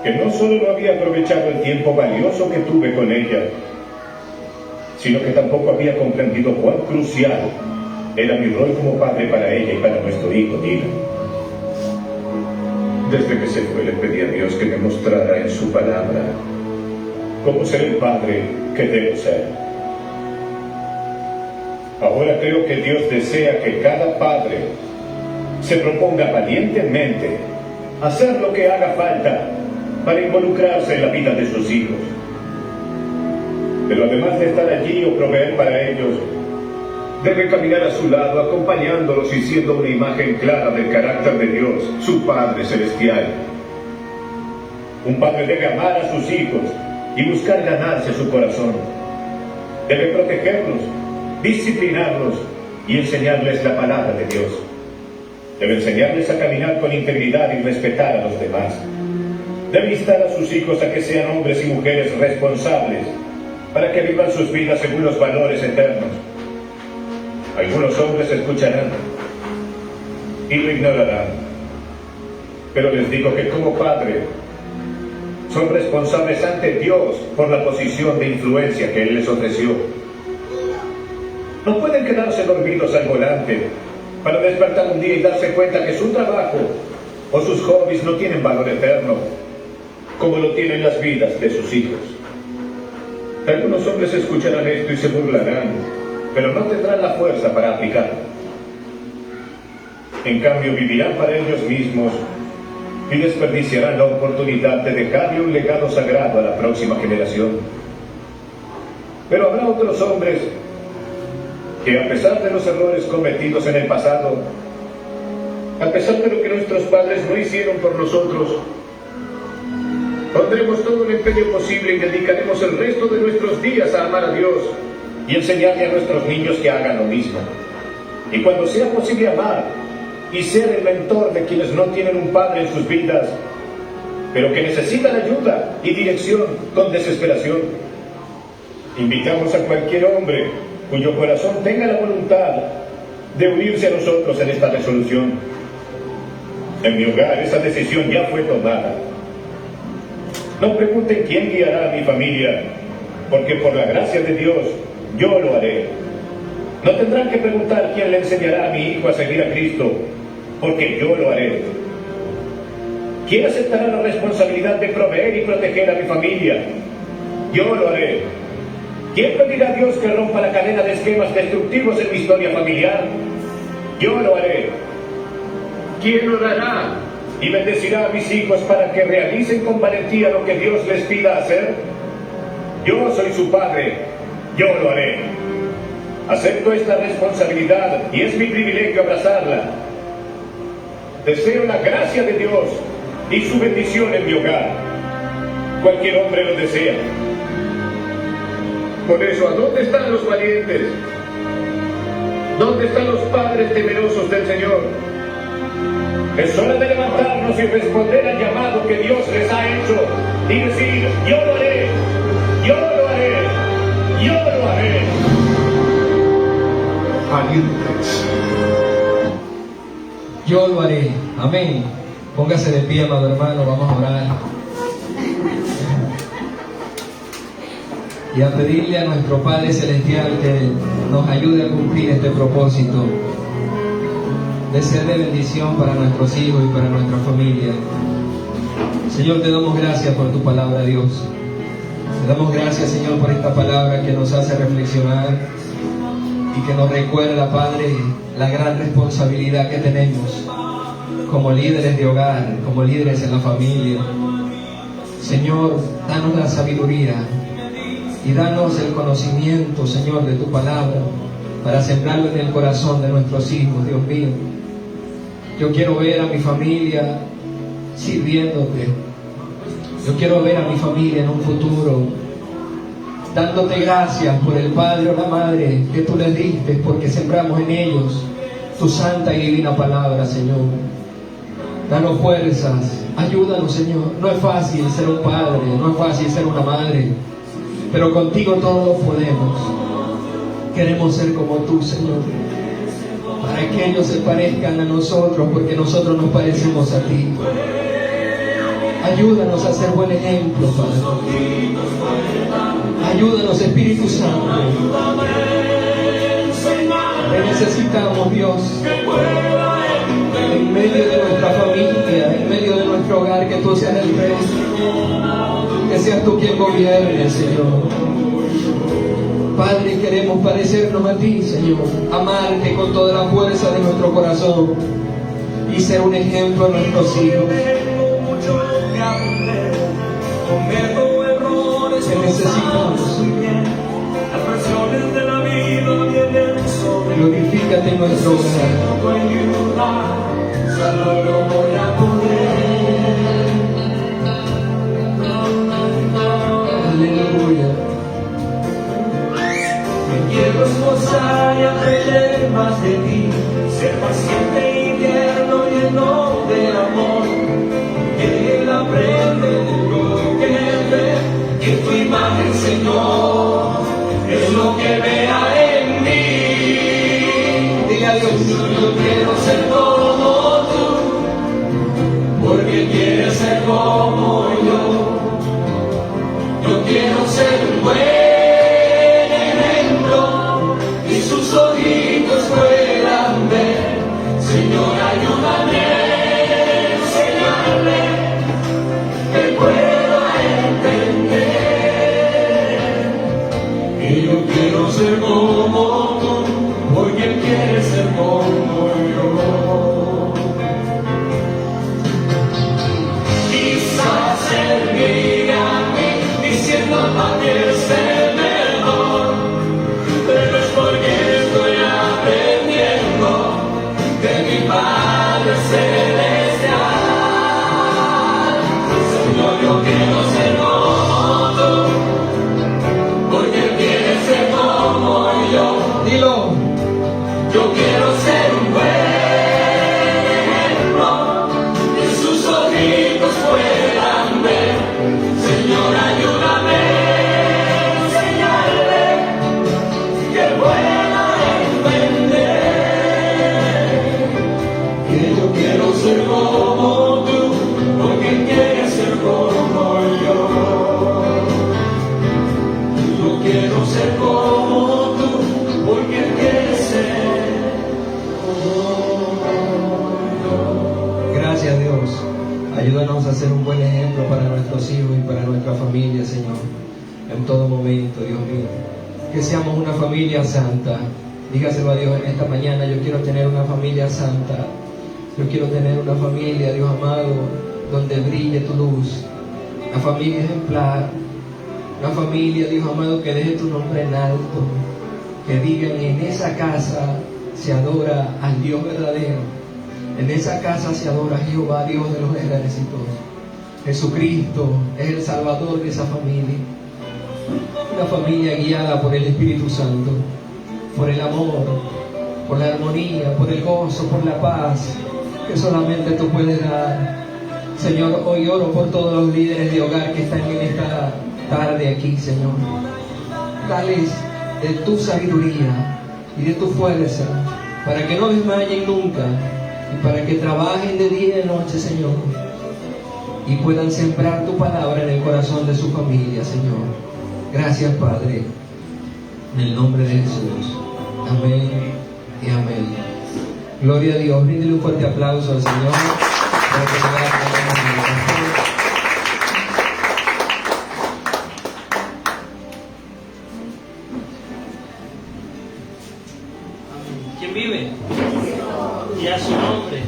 que no solo no había aprovechado el tiempo valioso que tuve con ella, sino que tampoco había comprendido cuán crucial era mi rol como padre para ella y para nuestro hijo Dylan. Desde que se fue le pedí a Dios que me mostrara en su palabra cómo ser el padre que debo ser. Ahora creo que Dios desea que cada padre se proponga valientemente hacer lo que haga falta para involucrarse en la vida de sus hijos. Pero además de estar allí o proveer para ellos, debe caminar a su lado, acompañándolos y siendo una imagen clara del carácter de Dios, su Padre Celestial. Un padre debe amar a sus hijos y buscar ganarse su corazón. Debe protegerlos, disciplinarlos y enseñarles la palabra de Dios. Debe enseñarles a caminar con integridad y respetar a los demás. Debe instar a sus hijos a que sean hombres y mujeres responsables para que vivan sus vidas según los valores eternos. Algunos hombres escucharán y lo ignorarán, pero les digo que como padre son responsables ante Dios por la posición de influencia que Él les ofreció. No pueden quedarse dormidos al volante para despertar un día y darse cuenta que su trabajo o sus hobbies no tienen valor eterno, como lo tienen las vidas de sus hijos. Algunos hombres escucharán esto y se burlarán, pero no tendrán la fuerza para aplicarlo. En cambio, vivirán para ellos mismos y desperdiciarán la oportunidad de dejarle un legado sagrado a la próxima generación. Pero habrá otros hombres que, a pesar de los errores cometidos en el pasado, a pesar de lo que nuestros padres no hicieron por nosotros, pondremos todo el empeño posible y dedicaremos el resto de nuestros días a amar a Dios y enseñarle a nuestros niños que hagan lo mismo. Y cuando sea posible amar y ser el mentor de quienes no tienen un padre en sus vidas, pero que necesitan ayuda y dirección con desesperación, invitamos a cualquier hombre cuyo corazón tenga la voluntad de unirse a nosotros en esta resolución. En mi hogar esa decisión ya fue tomada. No pregunten quién guiará a mi familia, porque por la gracia de Dios yo lo haré. No tendrán que preguntar quién le enseñará a mi hijo a seguir a Cristo, porque yo lo haré. ¿Quién aceptará la responsabilidad de proveer y proteger a mi familia? Yo lo haré. ¿Quién pedirá a Dios que rompa la cadena de esquemas destructivos en mi historia familiar? Yo lo haré. ¿Quién orará y bendecirá a mis hijos para que realicen con valentía lo que Dios les pida hacer? Yo soy su padre, yo lo haré. Acepto esta responsabilidad y es mi privilegio abrazarla. Deseo la gracia de Dios y su bendición en mi hogar. Cualquier hombre lo desea. Por eso, ¿a dónde están los valientes? ¿Dónde están los padres temerosos del Señor? Es hora de levantarnos y responder al llamado que Dios les ha hecho y decir: yo lo haré, yo lo haré, yo lo haré.
Valientes. Yo lo haré. Amén. Póngase de pie, amado hermano, vamos a orar. Y a pedirle a nuestro Padre Celestial que nos ayude a cumplir este propósito de ser de bendición para nuestros hijos y para nuestra familia. Señor, te damos gracias por tu palabra, Dios. Te damos gracias, Señor, por esta palabra que nos hace reflexionar y que nos recuerda, Padre, la gran responsabilidad que tenemos como líderes de hogar, como líderes en la familia. Señor, danos la sabiduría y danos el conocimiento, Señor, de tu palabra para sembrarlo en el corazón de nuestros hijos, Dios mío. Yo quiero ver a mi familia sirviéndote. Yo quiero ver a mi familia en un futuro dándote gracias por el padre o la madre que tú les diste, porque sembramos en ellos tu santa y divina palabra, Señor. Danos fuerzas, ayúdanos, Señor. No es fácil ser un padre, no es fácil ser una madre, pero contigo todo lo podemos. Queremos ser como tú, Señor, para que ellos se parezcan a nosotros, porque nosotros nos parecemos a ti. Ayúdanos a ser buen ejemplo, Padre. Ayúdanos, Espíritu Santo. Te necesitamos, Dios, en medio de nuestra familia, en medio de nuestro hogar, que tú seas el Rey, que seas tú quien gobierne, Señor. Padre, queremos parecernos a ti, Señor, amarte con toda la fuerza de nuestro corazón y ser un ejemplo a nuestros hijos. Te necesitamos. Glorifícate en nuestro hogar. Aleluya. quiero esforzar y aprender más de ti, ser paciente y tierno, lleno de amor. Él aprende de lo que ve, que tu imagen, Señor, es lo que vea en mí. Dile a Dios, yo quiero ser como tú, porque quieres ser como yo. Yo quiero ser un buen ejemplo y sus ojitos puedan ver. Señor, ayúdame a enseñarle que pueda entender que yo quiero ser como tú, porque Él quiere ser como yo. Quizás Él diga a mí diciendo para que sea mejor, pero es porque estoy aprendiendo de mi Padre Celestial. Señor, yo quiero ser como tú, porque Él quiere ser como yo. Dilo. Yo quiero ser un buen ejemplo, que sus ojitos puedan ver. Señor, ayúdame a enseñarle que pueda entender que yo quiero ser como tú, porque Él quiere ser como yo. Yo quiero ser como tú, porque Él quiere ser como yo. Gracias, Dios. Ayúdanos a ser un buen ejemplo para nuestros hijos y para nuestra familia, Señor, en todo momento, Dios mío. Que seamos una familia santa. Dígaselo a Dios en esta mañana: yo quiero tener una familia santa. Yo quiero tener una familia, Dios amado, donde brille tu luz. Una familia ejemplar. Una familia, Dios amado, que deje tu nombre en alto. Que digan: en esa casa se adora al Dios verdadero. En esa casa se adora a Jehová, Dios de los ejércitos. Jesucristo es el Salvador de esa familia. Una familia guiada por el Espíritu Santo, por el amor, por la armonía, por el gozo, por la paz que solamente tú puedes dar. Señor, hoy oro por todos los líderes de hogar que están en esta tarde aquí, Señor. Dales de tu sabiduría y de tu fuerza para que no desmayen nunca, y para que trabajen de día y de noche, Señor, y puedan sembrar tu palabra en el corazón de su familia, Señor. Gracias, Padre, en el nombre de Jesús. Amén y amén. Gloria a Dios. Bríndele un fuerte aplauso al Señor. Para que
¿quién vive? Y a su nombre.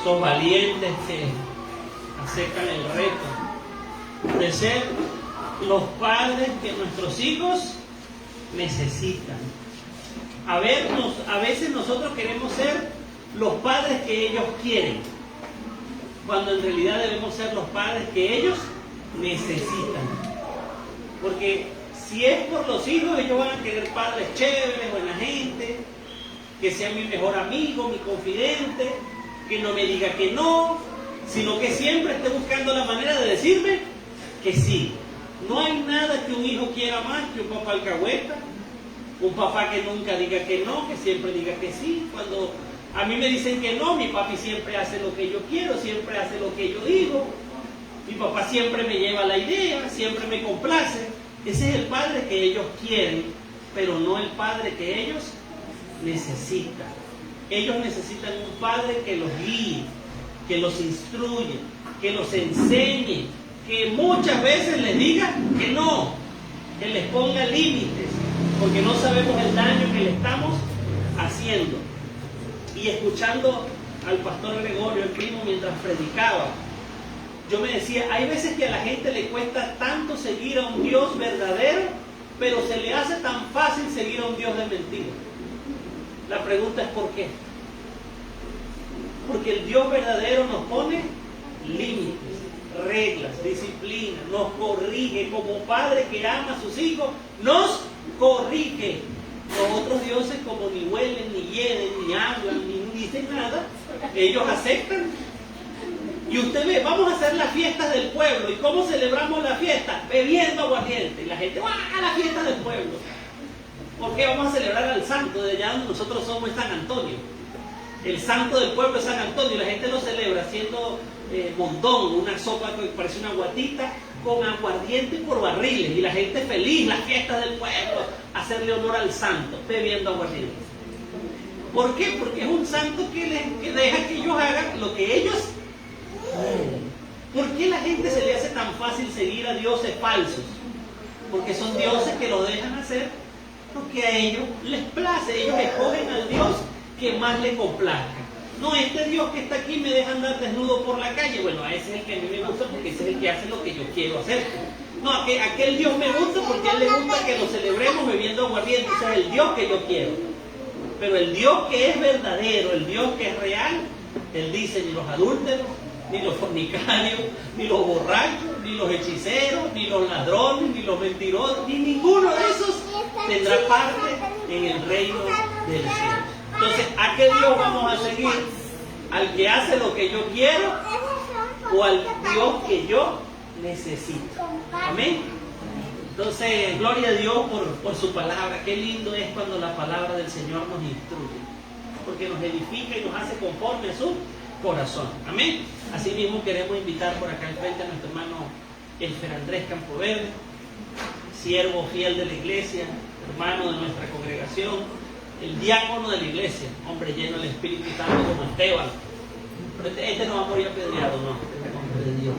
Son valientes que aceptan el reto de ser los padres que nuestros hijos necesitan. A veces nosotros queremos ser los padres que ellos quieren, cuando en realidad debemos ser los padres que ellos necesitan. Porque si es por los hijos, ellos van a querer padres chéveres, buena gente, que sea mi mejor amigo, mi confidente, que no me diga que no, sino que siempre esté buscando la manera de decirme que sí. No hay nada que un hijo quiera más que un papá alcahueta, un papá que nunca diga que no, que siempre diga que sí. Cuando a mí me dicen que no, mi papi siempre hace lo que yo quiero, siempre hace lo que yo digo. Mi papá siempre me lleva la idea, siempre me complace. Ese es el padre que ellos quieren, pero no el padre que ellos necesitan. Ellos necesitan un padre que los guíe, que los instruya, que los enseñe, que muchas veces les diga que no, que les ponga límites, porque no sabemos el daño que le estamos haciendo. Y escuchando al pastor Gregorio, el primo, mientras predicaba, yo me decía, hay veces que a la gente le cuesta tanto seguir a un Dios verdadero, pero se le hace tan fácil seguir a un Dios de mentira. La pregunta es ¿por qué? Porque el Dios verdadero nos pone límites. reglas, disciplina, nos corrige como padre que ama a sus hijos, nos corrige. Los otros dioses, como ni huelen, ni hieden, ni hablan, ni dicen nada, ellos aceptan. Y usted ve, vamos a hacer las fiestas del pueblo. ¿Y cómo celebramos la fiesta? Bebiendo aguardiente. Y la gente va a la fiesta del pueblo. ¿Por qué vamos a celebrar al santo? De allá donde nosotros somos es San Antonio. El santo del pueblo es San Antonio. Y la gente lo celebra haciendo montón, una sopa que parece una guatita, con aguardiente por barriles. Y la gente feliz, las fiestas del pueblo, hacerle honor al santo, bebiendo aguardiente. ¿Por qué? Porque es un santo que deja que ellos hagan lo que ellos... ¿Por qué la gente se le hace tan fácil seguir a dioses falsos? Porque son dioses que lo dejan hacer porque a ellos les place. Ellos escogen al Dios que más les complazca. No, este Dios que está aquí me deja andar desnudo por la calle. Bueno, a ese es el que a mí me gusta porque ese es el que hace lo que yo quiero hacer. No, aquel Dios me gusta porque a él le gusta que lo celebremos bebiendo aguardiente. Ese es el Dios que yo quiero. Pero el Dios que es verdadero, el Dios que es real, él dice: ni los adúlteros, ni los fornicarios, ni los borrachos, ni los hechiceros, ni los ladrones, ni los mentirosos, ni ninguno de esos tendrá parte en el reino del cielo. Entonces, ¿a qué Dios vamos a seguir? ¿Al que hace lo que yo quiero o al Dios que yo necesito? Amén. Entonces, gloria a Dios por su palabra. Qué lindo es cuando la palabra del Señor nos instruye, porque nos edifica y nos hace conforme a su corazón. Amén. Asimismo queremos invitar por acá al frente a nuestro hermano Elfer Andrés Campoverde, siervo fiel de la iglesia, hermano de nuestra congregación, el diácono de la iglesia, hombre lleno del Espíritu Santo como Esteban. Pero este no va a morir apedreado, no, este es hombre de Dios.